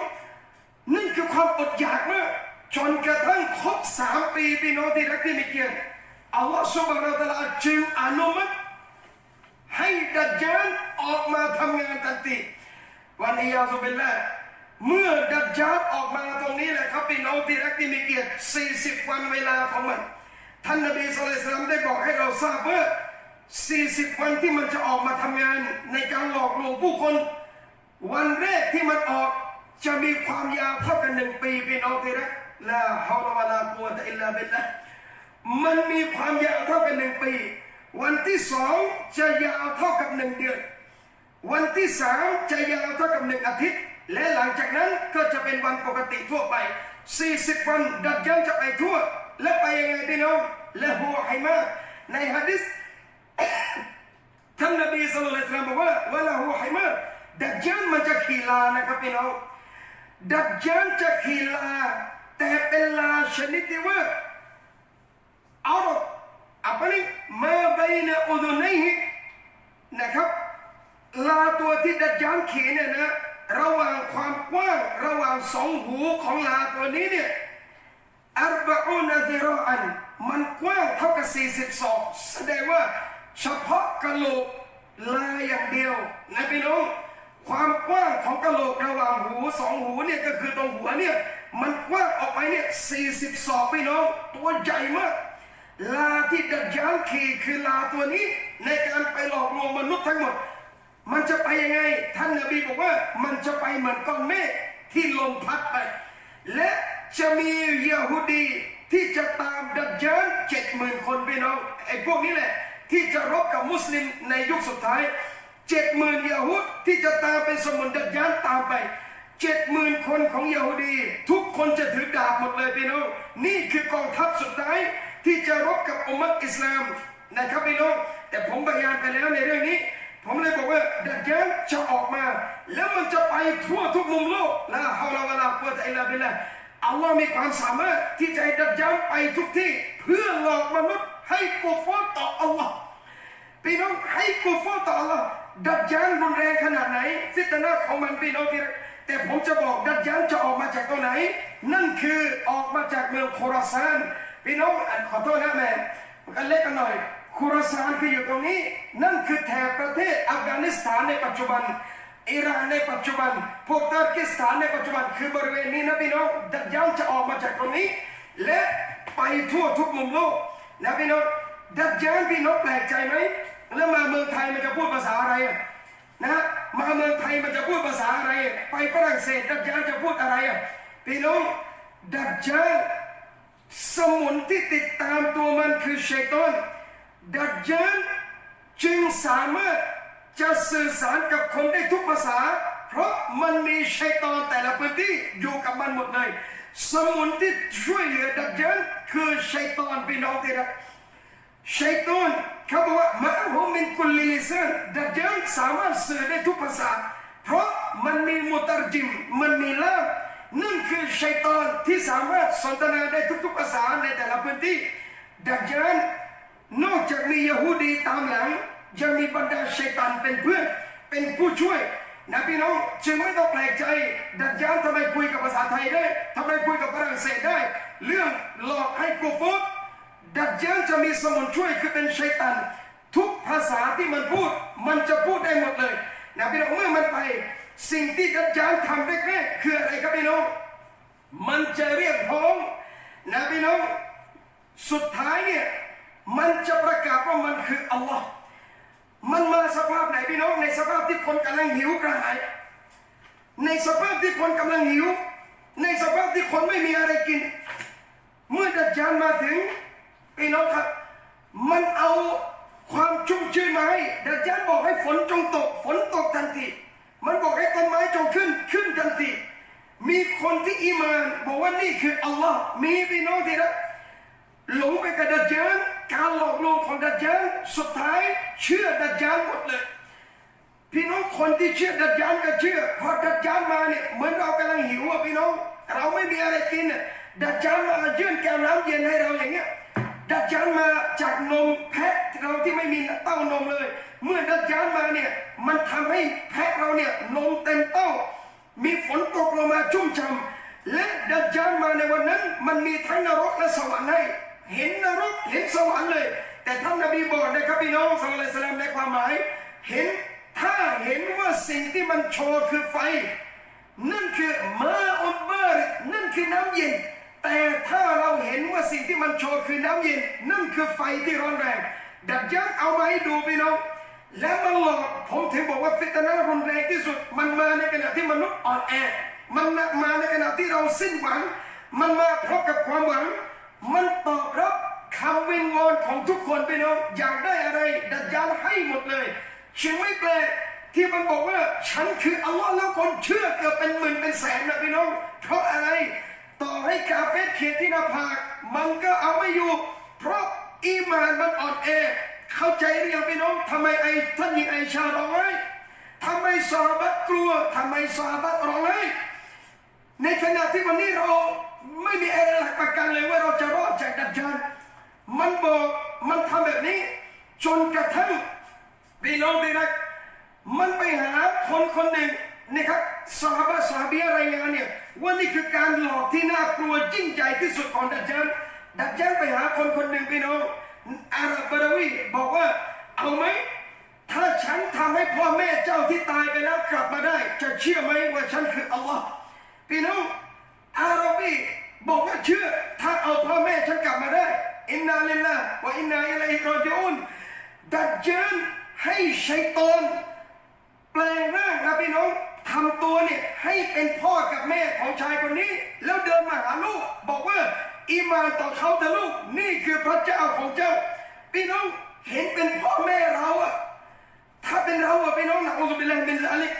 นั่นคือความอดอยากมากจนกระทั่งครบ3 ปีพี่น้องที่รักที่มีเกียรติอัลลอฮฺซุบฮานะฮูวะตะอาลาจึงอนุมัติให้ดัจญาลออกมาทำงานทันทีวันอิยาซุบิลลาห์เมื่อดัจญาลออกมาตรงนี้แหละครับพี่น้องที่รักที่มีเกียรติ40 วันเวลาของมันท่านนบีศ็อลลัลลอฮุอะลัยฮิวะซัลลัมได้บอกให้เราทราบว่า40 วันที่มันจะออกมาทำงานในการหลอกลวงผู้คนวันแรกที่มันออกจะมีความยาวเท่ากัน1 ปีพี่น้องที่รักลาฮาวลาวะลากุวะตะอิลลาบิลลาห์มันมีความยาวเท่ากัน1 ปีวันที่2จะยาวเท่ากับ1 เดือนวันที่3จะยาวเท่ากับ1 อาทิตย์และหลังจากนั้นก็จะเป็นวันปกติทั่วไป40 วันดัจญาลจะไปทั่วและไปยังไงพี่น้องละฮูไฮมาในหะดีษท่านนบีศ็อลลัลลอฮุอะลัยฮิวะซัลลัมบอกว่าวะละฮูไฮมาดัจญาลมันจะขี่ลานะครับพี่น้องดัจญาลจะขี่ลาแต่เป็นลาชนิดที่ว่าเอาapa ni ma baina udhunayhi นะครับลาตัวที่ดัจญาลขี่เนี่ยนะระหว่างความกว้างระหว่าง2 หูของลาตัวนี้เนี่ย40 ذراعا มันกว้างเท่ากับ40 ศอกแสดงว่าเฉพาะกะโหลกลาอย่างเดียวนะพี่น้องความกว้างของกะโหลกระหว่างหู2 หูเนี่ยก็คือตรงหัวเนี่ยมันกว้างออกไปเนี่ย40 ศอกพี่น้องตัวใหญ่มากลาที่ดัจญาลขี่คือลาตัวนี้ในการไปหลอกลวงมนุษย์ทั้งหมดมันจะไปยังไงท่านนบีบอกว่ามันจะไปเหมือนก้อนเมฆที่ลมพัดไปและจะมียะฮูดีที่จะตามดัจญาล70,000 คนพี่น้องไอ้พวกนี้แหละที่จะรบกับมุสลิมในยุคสุดท้าย70,000 ยะฮูดที่จะตามไปสมุนดัจญาลตามไป70,000 คนของยะฮูดีทุกคนจะถือดาบหมดเลยพี่น้องนี่คือกองทัพสุดท้ายที่จะรบกับอุมมะฮ์อิสลามนะครับพี่น้องแต่ผมบรรยายไปแล้วในเรื่องนี้ผมเลยบอกว่าดัจญาลจะออกมาแล้วมันจะไปทั่วทุกมุมโลกลาฮาวลาวะลากุวะตะอิลลาบิลลาห์อัลลอฮ์มีความสามารถที่จะให้ดัจญาลไปทุกที่เพื่อหลอกมนุษย์ให้กุฟรต่ออัลลอฮ์พี่น้องให้กุฟรต่ออัลลอฮ์ดัจญาลรุนแรงขนาดไหนฟิตนะห์ของมันพี่น้องที่แต่ผมจะบอกดัจญาลจะออกมาจากตรงไหนนั่นคือออกมาจากเมืองโคราซานพี่น้องขอโทษนะแม่กันเล็กกันหน่อยโคราซานคืออยู่ตรงนี้นั่นคือแถบประเทศอัฟกานิสถานในปัจจุบันอิหร่านในปัจจุบันพวกตาร์กิสถานในปัจจุบันคือบริเวณนี้นะพี่น้องดัจญาลจะออกมาจากตรงนี้และไปทั่วทุกมุมโลกนะพี่น้องดัจญาลพี่น้องแปลกใจไหมแล้วมาเมืองไทยมันจะพูดภาษาอะไรนะมาเมืองไทยมันจะพูดภาษาอะไรไปฝรั่งเศสดัจญาลจะพูดอะไรพี่น้องดัจญาลสมุนที่ติดตามตัวมันคือชัยฏอนดัจญาลจึงสามารถจะสื่อสารกับคนได้ทุกภาษาเพราะมันมีชัยฏอนแต่ละพื้นที่อยู่กับมันหมดเลยสมุนที่ช่วยเหลือดัจญาลคือชัยฏอนพี่น้องที่รักชัยฏอนเขาบอกว่ามะฮุมินกุลลิลิซานดัจญาลสามารถสื่อได้ทุกภาษาเพราะมันมีมุตัรจิมมันมีล่ามนั่นคือชัยฏอนที่สามารถสนทนาได้ทุกๆภาษาในแต่ละพื้นที่ดัจญาลนอกจากมียะฮูดีตามหลังยังมีบรรดาชัยฏอนเป็นเพื่อนเป็นผู้ช่วยนะพี่น้องจึงไม่ต้องแปลกใจดัจญาลทำไมคุยกับภาษาไทยได้ทำไมคุยกับฝรั่งเศสได้เรื่องหลอกให้กุฟรดัจญาลจะมีสมุนช่วยคือเป็นชัยฏอนทุกภาษาที่มันพูดมันจะพูดได้หมดเลยนะพี่น้องเมื่อมันไปสิ่งที่ดัจญาลทำแรกๆคืออะไรครับพี่น้องมันจะเรียกร้องนะพี่น้องสุดท้ายเนี่ยมันจะประกาศว่ามันคืออัลลอฮ์มันมาสภาพไหนพี่น้องในสภาพที่คนกำลังหิวกระหายในสภาพที่คนกำลังหิวในสภาพที่คนไม่มีอะไรกินเมื่อดัจญาลมาถึงพี่น้องครับมันเอาความชุ่มชื้นมาให้ดัจญาลบอกให้ฝนจงตกฝนตกทันทีมันบอกให้ต้นไม้จงขึ้นทันทีมีคนที่อีมานบอกว่านี่คืออัลลอฮ์มีพี่น้องที่รักหลงไปกับดัจญาล การหลอกลวงของดัจญาลสุดท้ายเชื่อดัจญาลหมดเลยพี่น้องคนที่เชื่อดัจญาลก็เชื่อพอดัจญาลมาเนี่ยเหมือนเรากำลังหิวอ่ะพี่น้องเราไม่มีอะไรกินอ่ะดัจญาลมายื่นแก้วน้ำเย็นให้เราอย่างเงี้ยดัจญาลมาจากนมแพะเราที่ไม่มีเต้านมเลยเมื่อดัจญาลมาเนี่ยมันทำให้แพะเราเนี่ยนมเต็มเต้ามีฝนตกลงมาชุ่มฉ่ำและดัจญาลมาในวันนั้นมันมีทั้งนรกและสวรรค์ให้เห็นนรกเห็นสวรรค์เลยแต่ท่านนบีบอกนะครับพี่น้องศ็อลลัลลอฮุอะลัยฮิวะซัลลัมในความหมายเห็นถ้าเห็นว่าสิ่งที่มันโชว์คือไฟนั่นคือมาอุบาร์นั่นคือน้ำเย็นแต่ถ้าเราเห็นว่าสิ่งที่มันโชว์คือน้ำเย็นนั่นคือไฟที่ร้อนแรงดัจญาลเอามาให้ดูพี่น้องและมันหลอกผมถึงบอกว่าฟิตนะห์รุนแรงที่สุดมันมาในขณะที่มนุษย์อ่อนแอมันมาในขณะที่เราสิ้นหวังมันมาพร้อมกับความหวังมันตอบรับคำวิงวอนของทุกคนพี่น้องอยากได้อะไรดัจญาลให้หมดเลยจึงไม่แปลกที่มันบอกว่าฉันคืออัลลอฮ์แล้วคนเชื่อเกือบเป็นหมื่นเป็นแสนนะพี่น้องเพราะอะไรต่อให้กาเฟรเขียนที่หน้าผากมันก็เอาไม่อยู่เพราะอีมานมันอ่อนแอเข้าใจหรือยังพี่น้องทำไมท่านหญิงไอชาร้องไห้ทำไมซอฮาบะห์กลัวทำไมซอฮาบะห์ร้องไห้ในขณะที่วันนี้เราไม่มีอะไรหลักประกันเลยว่าเราจะรอดจากดัจญาลมันบอกมันทำแบบนี้จนกระทั่งพี่น้องที่รักมันไปหาคนคนหนึ่งนี่ครับซอฮาบะห์ซอฮาบียะห์รายงานเนี่ยว่านี่คือการหลอกที่น่ากลัวยิ่งใหญ่ที่สุดของดัจญาลดัจญาลไปหาคนคนหนึ่งพี่น้องอาหรับบะดาวีบอกว่าเอาไหมถ้าฉันทำให้พ่อแม่เจ้าที่ตายไปแล้วกลับมาได้จะเชื่อไหมว่าฉันคืออัลลอฮ์พี่น้องอาหรับบีบอกว่าเชื่อถ้าเอาพ่อแม่ฉันกลับมาได้อินนาลิลลาห์วะอินนาอิลัยฮิรอญิอูนดัจญาลให้ชัยฏอนแปลงร่างนะพี่น้องทำตัวเนี่ยให้เป็นพ่อกับแม่ของชายคนนี้แล้วเดินมาหาลูกบอกว่าอีมานต่อเขาเถอะลูกนี่คือพระเจ้าของเจ้าพี่น้องเห็นเป็นพ่อแม่เราอะถ้าเป็นเราอะพี่น้องนะอูซุบิลลาฮิมินซาลิก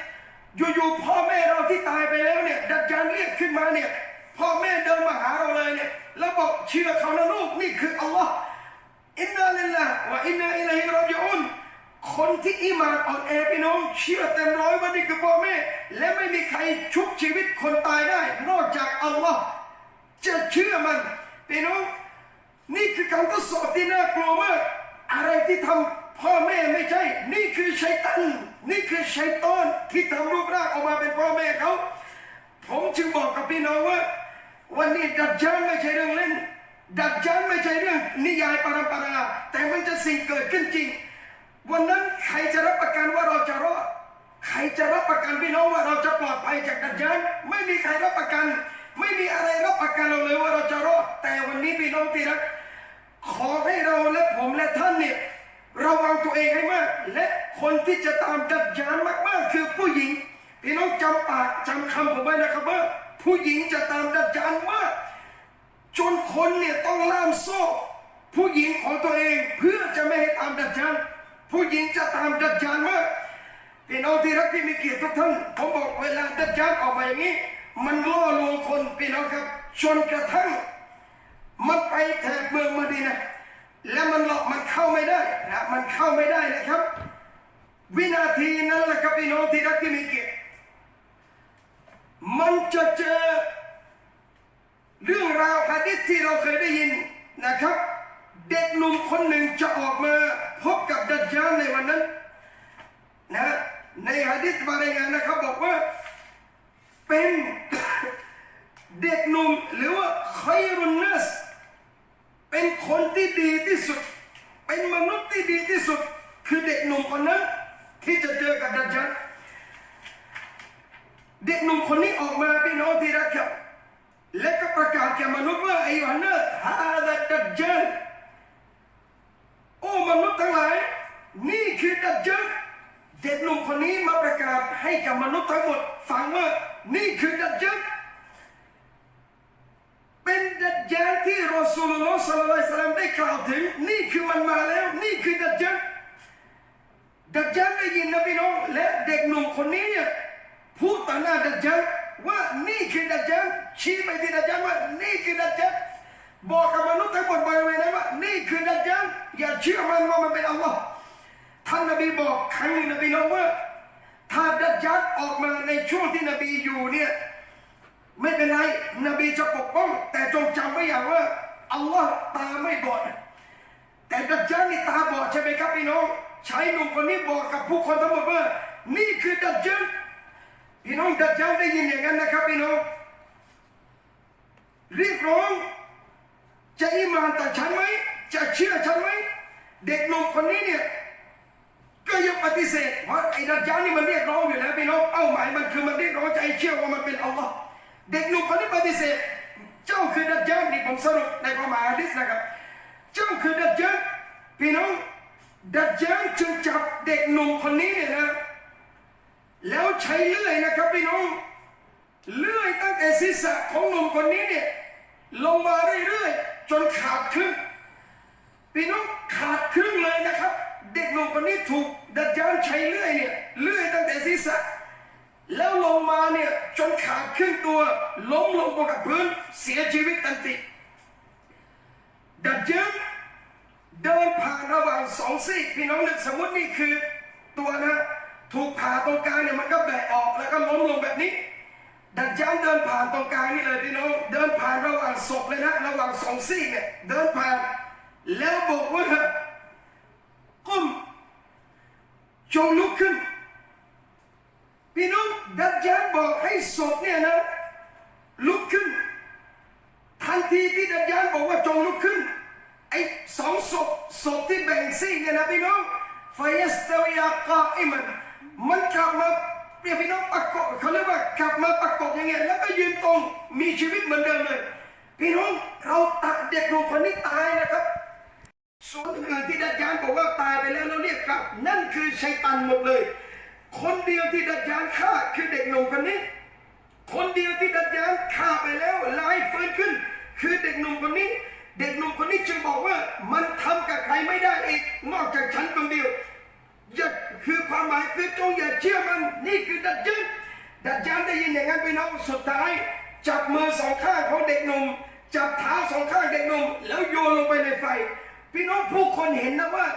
อยู่ๆพ่อแม่เราที่ตายไปแล้วเนี่ยดัจญาลเรียกขึ้นมาเนี่ยพ่อแม่เดินมาหาเราเลยเนี่ยแล้วบอกเชื่อเขานะลูกนี่คืออัลลอฮ์อินนาลิลลาห์วะอินนาอิลัยฮิรอญิอูนคนที่อีมานอ่อนแอพี่น้องเชื่อเต็มร้อยว่านี่คือพ่อแม่และไม่มีใครชุบชีวิตคนตายได้นอกจากอัลลอฮ์จะเชื่อมันพี่น้องนี่คือการทดสอบที่น่ากลัวมากอะไรที่ทำพ่อแม่ไม่ใช่นี่คือชัยฏอนนี่คือชัยฏอนที่ทำรูปร่างออกมาเป็นพ่อแม่เขาผมจึงบอกกับพี่น้องว่าวันนี้ดัจญาลไม่ใช่เรื่องเล่นดัจญาลไม่ใช่เรื่องนิยายปรำปราแต่มันจะสิ่งเกิดขึ้นจริงวันนั้นใครจะรับประกันว่าเราจะรอดใครจะรับประกันพี่น้องว่าเราจะปลอดภัยจากดัจญาลไม่มีใครรับประกันไม่มีอะไรรับประกันเราเลยว่าเราจะรอดแต่วันนี้พี่น้องที่รักขอให้เราและผมและท่านเนี่ยระวังตัวเองให้มากและคนที่จะตามดัจญาลมากๆคือผู้หญิงพี่น้องจำปากจำคำผมไว้นะครับว่าผู้หญิงจะตามดัจญาลมากจนคนเนี่ยต้องล่ามโซ่ผู้หญิงของตัวเองเพื่อจะไม่ให้ตามดัจญาลผู้หญิงจะตามดัจญาลมากพี่น้องที่รักที่มีเกียรติทุกท่านผมบอกเวลาดัจญาลออกมาอย่างนี้มันล่อลวงคนพี่น้องครับจนกระทั่งมันไปแถบเมืองมะดีนะห์และมันหลอกมันเข้าไม่ได้นะมันเข้าไม่ได้นะครับวินาทีนั้นแหละครับพี่น้องที่รักที่มีเกียรติมันจะเจอเรื่องราวหะดีษที่เราเคยได้ยินนะครับเด็กหนุ่มคนหนึ่งจะออกมาพบกับดัจญาลในวันนั้นนะในหะดีษมารายงานนะครับบอกว่าเป็น เด็กหนุ่มหรือว่าค็อยรุนนัสเป็นคนที่ดีที่สุดเป็นมนุษย์ที่ดีที่สุดคือเด็กหนุ่มคนนั้นที่จะเจอกับดัจญาลเด็กหนุ่มคนนี้ออกมาพี่น้องที่รักครับและก็ประกาศแก่มนุษย์ว่าไอ้วันนั้นฮาดะดัจญาลโอ้มนุษย์ทั้งหลายนี่คือดัจญาลเด็กหนุ่มคนนี้มาประกาศให้กับมนุษย์ทั้งหมดฟังว่านี่คือดัจญาลเป็นดัจญาลที่รอซูลุลลอฮ์ ศ็อลลัลลอฮุอะลัยฮิวะซัลลัมได้กล่าวถึงนี่คือมันมาแล้วนี่คือดัจญาลดัจญาลได้ยินนะพี่น้องและเด็กหนุ่มคนนี้เนี่ยพูดต่อหน้าดัจญาลว่านี่คือดัจญาลชี้ไปที่ดัจญาลว่านี่คือดัจญาล บอกกับมนุษย์ทั้งหมดบริเวณนั้นว่านี่คือดัจญาลอย่าเชื่อมันว่ามันเป็นอัลลอฮ์ท่านนบีบอกครั้งหนึ่งนบีน้องว่าถ้าดัจญาลออกมาในช่วงที่นบีอยู่เนี่ยไม่เป็นไรนบีจะปกป้องแต่จงจำไว้อย่างว่าอัลลอฮ์ตาไม่บอดแต่ดัจญาลนี่ตาบอดใช่ไหมครับพี่น้องชายหนุ่มคนนี้บอกกับผู้คนทั้งหมดว่านี่คือดัจญาลพี่น้องดัจญาลได้ยินอย่างนั้นนะครับพี่น้องเรียกร้องจะอิมานต่อฉันไหมจะเชื่อฉันไหมเด็กหนุ่มคนนี้เนี่ยก็ยังปฏิเสธเพราะไอ้ดัจญาลนี่มันเรียกร้องอยู่แล้วพี่น้องเป้าหมายมันคือมันเรียกร้องใจเชื่อว่ามันเป็นอัลลอฮ์เด็กหนุ่มคนนี้ปฏิเสธเจ้าคือดัจญาลนี่ผมสรุปในความหมายฮะดีษนะครับเจ้าคือดัจญาลพี่น้องดัจญาลจึงจับเด็กหนุ่มคนนี้เนี่ยนะแล้วใช้เลื่อยนะครับพี่น้องเลื่อยตั้งแต่ศีรษะของหนุ่มคนนี้เนี่ยลงมาเรื่อยๆจนขาดครึ่งพี่น้องขาดครึ่งเลยนะครับเด็กหนุ่มคนนี้ถูกดัจญาลใช้เลื่อยเนี่ยเลื่อยตั้งแต่ศีรษะแล้วลงมาเนี่ยจนขาดครึ่งตัวล้มลงกับพื้นเสียชีวิตทันทีดัจญาลเดินผ่านระหว่างสองซีกพี่น้องนึกสมมตินี่คือตัวนะถูกผ่าตรงกลางเนี่ยมันก็แบะออกแล้วก็ล้มลงแบบนี้ดัจญาลเดินผ่านตรงกลางนี่เลยพี่น้องเดินผ่านระหว่างศพเลยนะระหว่างสองซีกเนี่ยเดินผ่านแล้วบอกว่าก้มจงลุกขึ้นพี่น้องดัจญาลบอกให้ศพเนี่ยนะลุกขึ้นทันทีที่ดัจญาลบอกว่าจงลุกขึ้นไอ้สองศพที่แบ่งซีกเนี่ยนะพี่น้องฟายัสตวิยากาอิมันกลับมาพี่น้องประกบเขาเรียกว่ากลับมาประกบอย่างเงี้ยแล้วก็ยืนตรงมีชีวิตเหมือนเดิมเลยพี่น้องเราตัดเด็กหนุ่มคนนี้ตายนะครับส่วนอื่นที่ดัจญาลบอกว่าตายไปแล้วเราเรียกกลับนั่นคือชัยฏอนหมดเลยคนเดียวที่ดัจญาลฆ่าคือเด็กหนุ่มคนนี้คนเดียวที่ดัจญาลฆ่าไปแล้วไล่ฟื้นขึ้นคือเด็กหนุ่มคนนี้เด็กหนุ่มคนนี้จึงบอกว่ามันทำกับใครไม่ได้อีกนอกจากฉันคนเดียวอย่าคือความหมายคือจงอย่าเชื่อมันนี่คือดัจญาลได้ยินอย่างนั้นพี่น้องสุดท้ายจับมือสองข้างของเด็กหนุ่มจับเท้าสองข้างเด็กหนุ่มแล้วโยนลงไปในไฟพี่น้องผู้คนเห็นนะว่า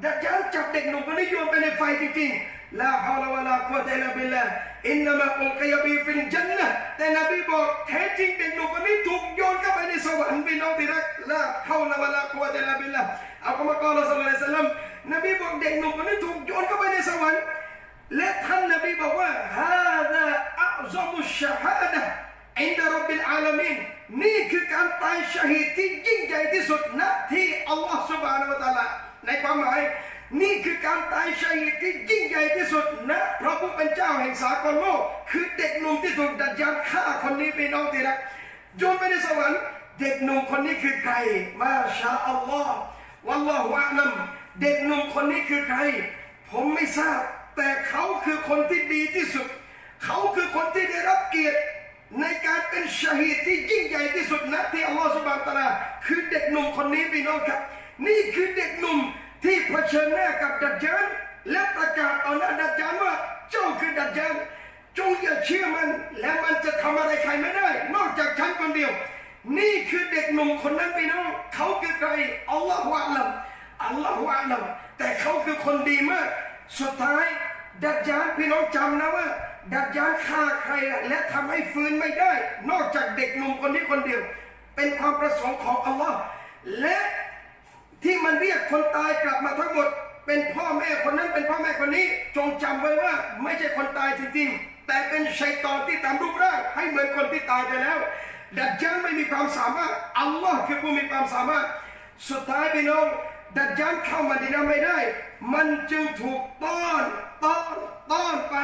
ดัจญาลจับเด็กหนุ่มคนนี้โยนไปในไฟจริงๆลาฮาวลาวะลากุวะตะอิลลาบิลลาฮ์อินนามะอุลกิยบีฟิลญันนะห์แต่นบีบอกแท้จริงเด็กหนุ่มคนนี้ถูกโยนเข้าไปในสวรรค์พี่น้องที่รักลาฮาวลาวะลากุวะตะอิลลาบิลลาฮ์อัลกุรอานกล่าวศ็อลลัลลอฮุอะลัยฮิวะซัลลัมนบีบอกเด็กหนุ่มคนนี้ถูกโยนเข้าไปในสวรรค์และท่านนบีบอกว่าฮาซาอัอซอมุชชะฮาดะห์อินดะร็อบบิลอาลามีนนี่คือการตายชะฮีดที่ยิ่งใหญ่ที่สุดณที่อัลลอฮฺซุบฮานะฮูวะตะอาลาในความหมายนี่คือการตายชะฮีดที่ยิ่งใหญ่ที่สุดณพระผู้เป็นเจ้าแห่งสากลโลกคือเด็กหนุ่มที่ถูกดัจญาลฆ่าคนนี้พี่น้องที่รักโยนไปในสวรรค์เด็กหนุ่มคนนี้คือใครมาชาอัลลอฮฺวัลลอฮุอะลัมเด็กหนุ่มคนนี้คือใครผมไม่ทราบแต่เขาคือคนที่ดีที่สุดเขาคือคนที่ได้รับเกียรติในการเป็นชะฮีดที่ยิ่งใหญ่ที่สุดนะที่อัลลอฮฺซุบฮานะฮูวะตะอาลาคือเด็กหนุ่มคนนี้พี่น้องครับนี่คือเด็กหนุ่มที่เผชิญหน้ากับดัจญาลและประกาศต่อหน้าดัจญาลว่าเจ้าคือดัจญาลจงอย่าเชื่อมันและมันจะทำอะไรใครไม่ได้นอกจากฉันคนเดียวนี่คือเด็กหนุ่มคนนั้นพี่น้องเขาคือใครอัลลอฮฺอะลัมอัลลอฮฺอะลัมแต่เขาคือคนดีมากสุดท้ายดัจญาลพี่น้องจำนะว่าดัจญาลฆ่าใครและทำให้ฟื้นไม่ได้นอกจากเด็กหนุ่มคนนี้คนเดียวเป็นความประสงค์ของอัลลอฮ์และที่มันเรียกคนตายกลับมาทั้งหมดเป็นพ่อแม่คนนั้นเป็นพ่อแม่คนนี้จงจำไว้ว่าไม่ใช่คนตายจริงๆแต่เป็นชัยฏอนที่ทำรูปร่างให้เหมือนคนที่ตายไปแล้วดัจญาลไม่มีความสามารถอัลลอฮ์คือผู้มีความสามารถสุดท้ายพี่น้องดัจญาลเข้ามาดีนาไม่ได้มันจึงถูกต้อนไป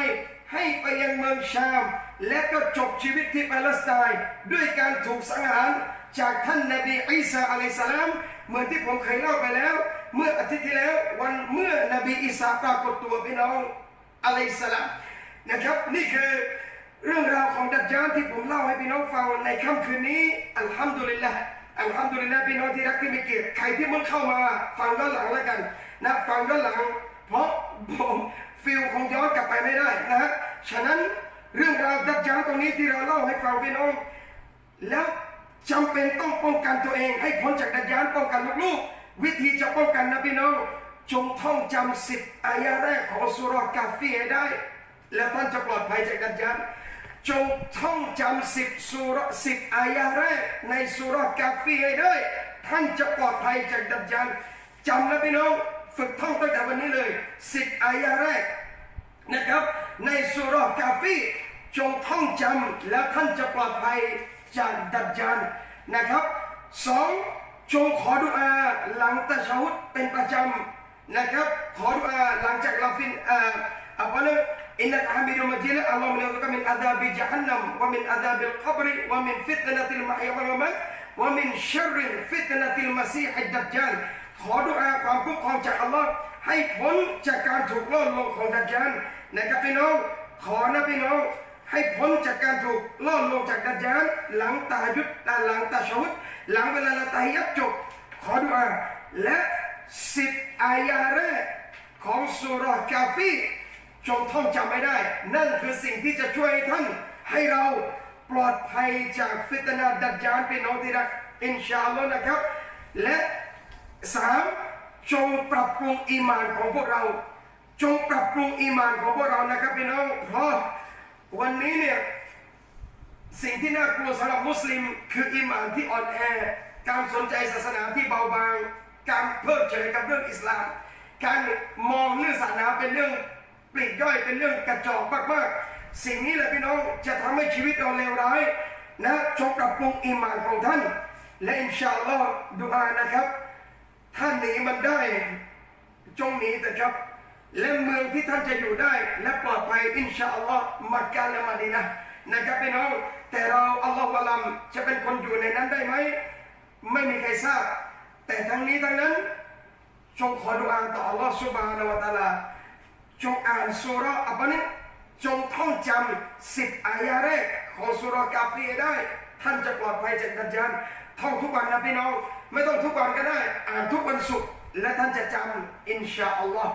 ให้ไปยังเมืองชามและก็จบชีวิตที่ปาเลสไตน์ด้วยการถูกสังหารจากท่านนบีอีสาอะลัยฮิสสลามเหมือนที่ผมเคยเล่าไปแล้วเมื่ออาทิตย์ที่แล้ววันเมื่อนบีอีสาปรากฏตัวพี่น้องอะลัยฮิสสลามนะครับนี่คือเรื่องราวของดัจญาลที่ผมเล่าให้พี่น้องฟังในค่ำคืนนี้อัลฮัมดุลิลละห์อัลฮัมดุลิลละห์พี่น้องที่รักที่มีเกียรติใครที่เพิ่งเข้ามาฟังย้อนหลังแล้วกันนะฟังย้อนหลังเพราะผมฟิลคงย้อนกลับไปไม่ได้นะฮะฉะนั้นเรื่องราวดัจญาลตรงนี้ที่เราเล่าให้ฟังพี่น้องแล้ว จำเป็นต้องป้องกันตัวเองให้พ้นจากดัจญาลป้องกันลูกๆวิธีจะป้องกันนะพี่น้องจงท่องจำ10 อายะแรกของซูเราะห์กาฟีให้ได้แล้วท่านจะปลอดภัยจากดัจญาลจงท่องจำ10 อายะแรกในซูเราะห์กาฟีให้ได้ท่านจะปลอดภัยจากดัจญาลจำนะพี่น้องฝึกท่องตั้งแต่วันนี้เลย10 อายะแรกนะครับในซูเราะห์กาฟีจงท่องจำแล้วท่านจะปลอดภัยจากดัจญาลนะครับ2จงขอดุอาหลังตะชะฮุดเป็นประจำนะครับขอดุอาหลังจากเราapa nama innaka hamidum majid Allah melindungi min adzabi jahannam wa min adzabil qabri wa min fitnatil mahya wal mamat wa min syarri fitnatil masiihid dajjal ขอดุอาความคุ้มครองจากอัลลอฮ์ให้พ้นจากการถูกล่อลวงของดัจญาลนะครับพี่น้องขอนะพี่น้องให้พ้นจากการถูกล่อลวงจากดัจญาลหลังตะฮัจญุดหลังตะชะฮุดหลังเวลาละตะฮิยัตจบขอดุอาและ10 อายะแรกของซูเราะห์กาฟีจงท่องจำไม่ได้นั่นคือสิ่งที่จะช่วยให้ท่านให้เราปลอดภัยจากฟิตนะห์ดัจญาลพี่น้องที่รักอินชาอัลลอฮ์นะครับและ3จงปรับปรุงอีหม่านของพวกเราจงปรับปรุงอีหม่านของพวกเรานะครับพี่น้องเพราะวันนี้เนี่ยสิ่งที่น่ากลัวสำหรับมุสลิมคืออีหม่านที่อ่อนแอการสนใจศาสนาที่เบาบางการเพิกเฉยกับเรื่องอิสลามการมองเรื่องศาสนาเป็นเรื่องปลีกย่อยเป็นเรื่องกระจอกมากๆสิ่งนี้แหละพี่น้องจะทำให้ชีวิตเราเลวร้ายนะจงปรับปรุงอีหม่านของท่านและอินชาอัลลอฮ์ดุอานะครับท่านหนีมันได้จงหนีแต่ครับและเมืองที่ท่านจะอยู่ได้และปลอดภัยอินชาอัลลอฮ์มักกะและมะดีนะห์นะครับพี่น้องแต่เราอัลลอฮฺวะลัมจะเป็นคนอยู่ในนั้นได้ไหมไม่มีใครทราบแต่ทั้งนี้ทั้งนั้นจงขอดุอาต่ออัลลอฮฺซุบฮานะฮูวะตะอาลาจงอ่านซูเราะห์อะไรนี้จงท่องจำ10 อายะแรกของซูเราะห์กาฟีได้ท่านจะปลอดภัยจากดัจญาลท่องทุกวันนะพี่น้องไม่ต้องทุกวันก็ได้อ่านทุกวันศุกร์และท่านจะจำอินชาอัลลอฮ์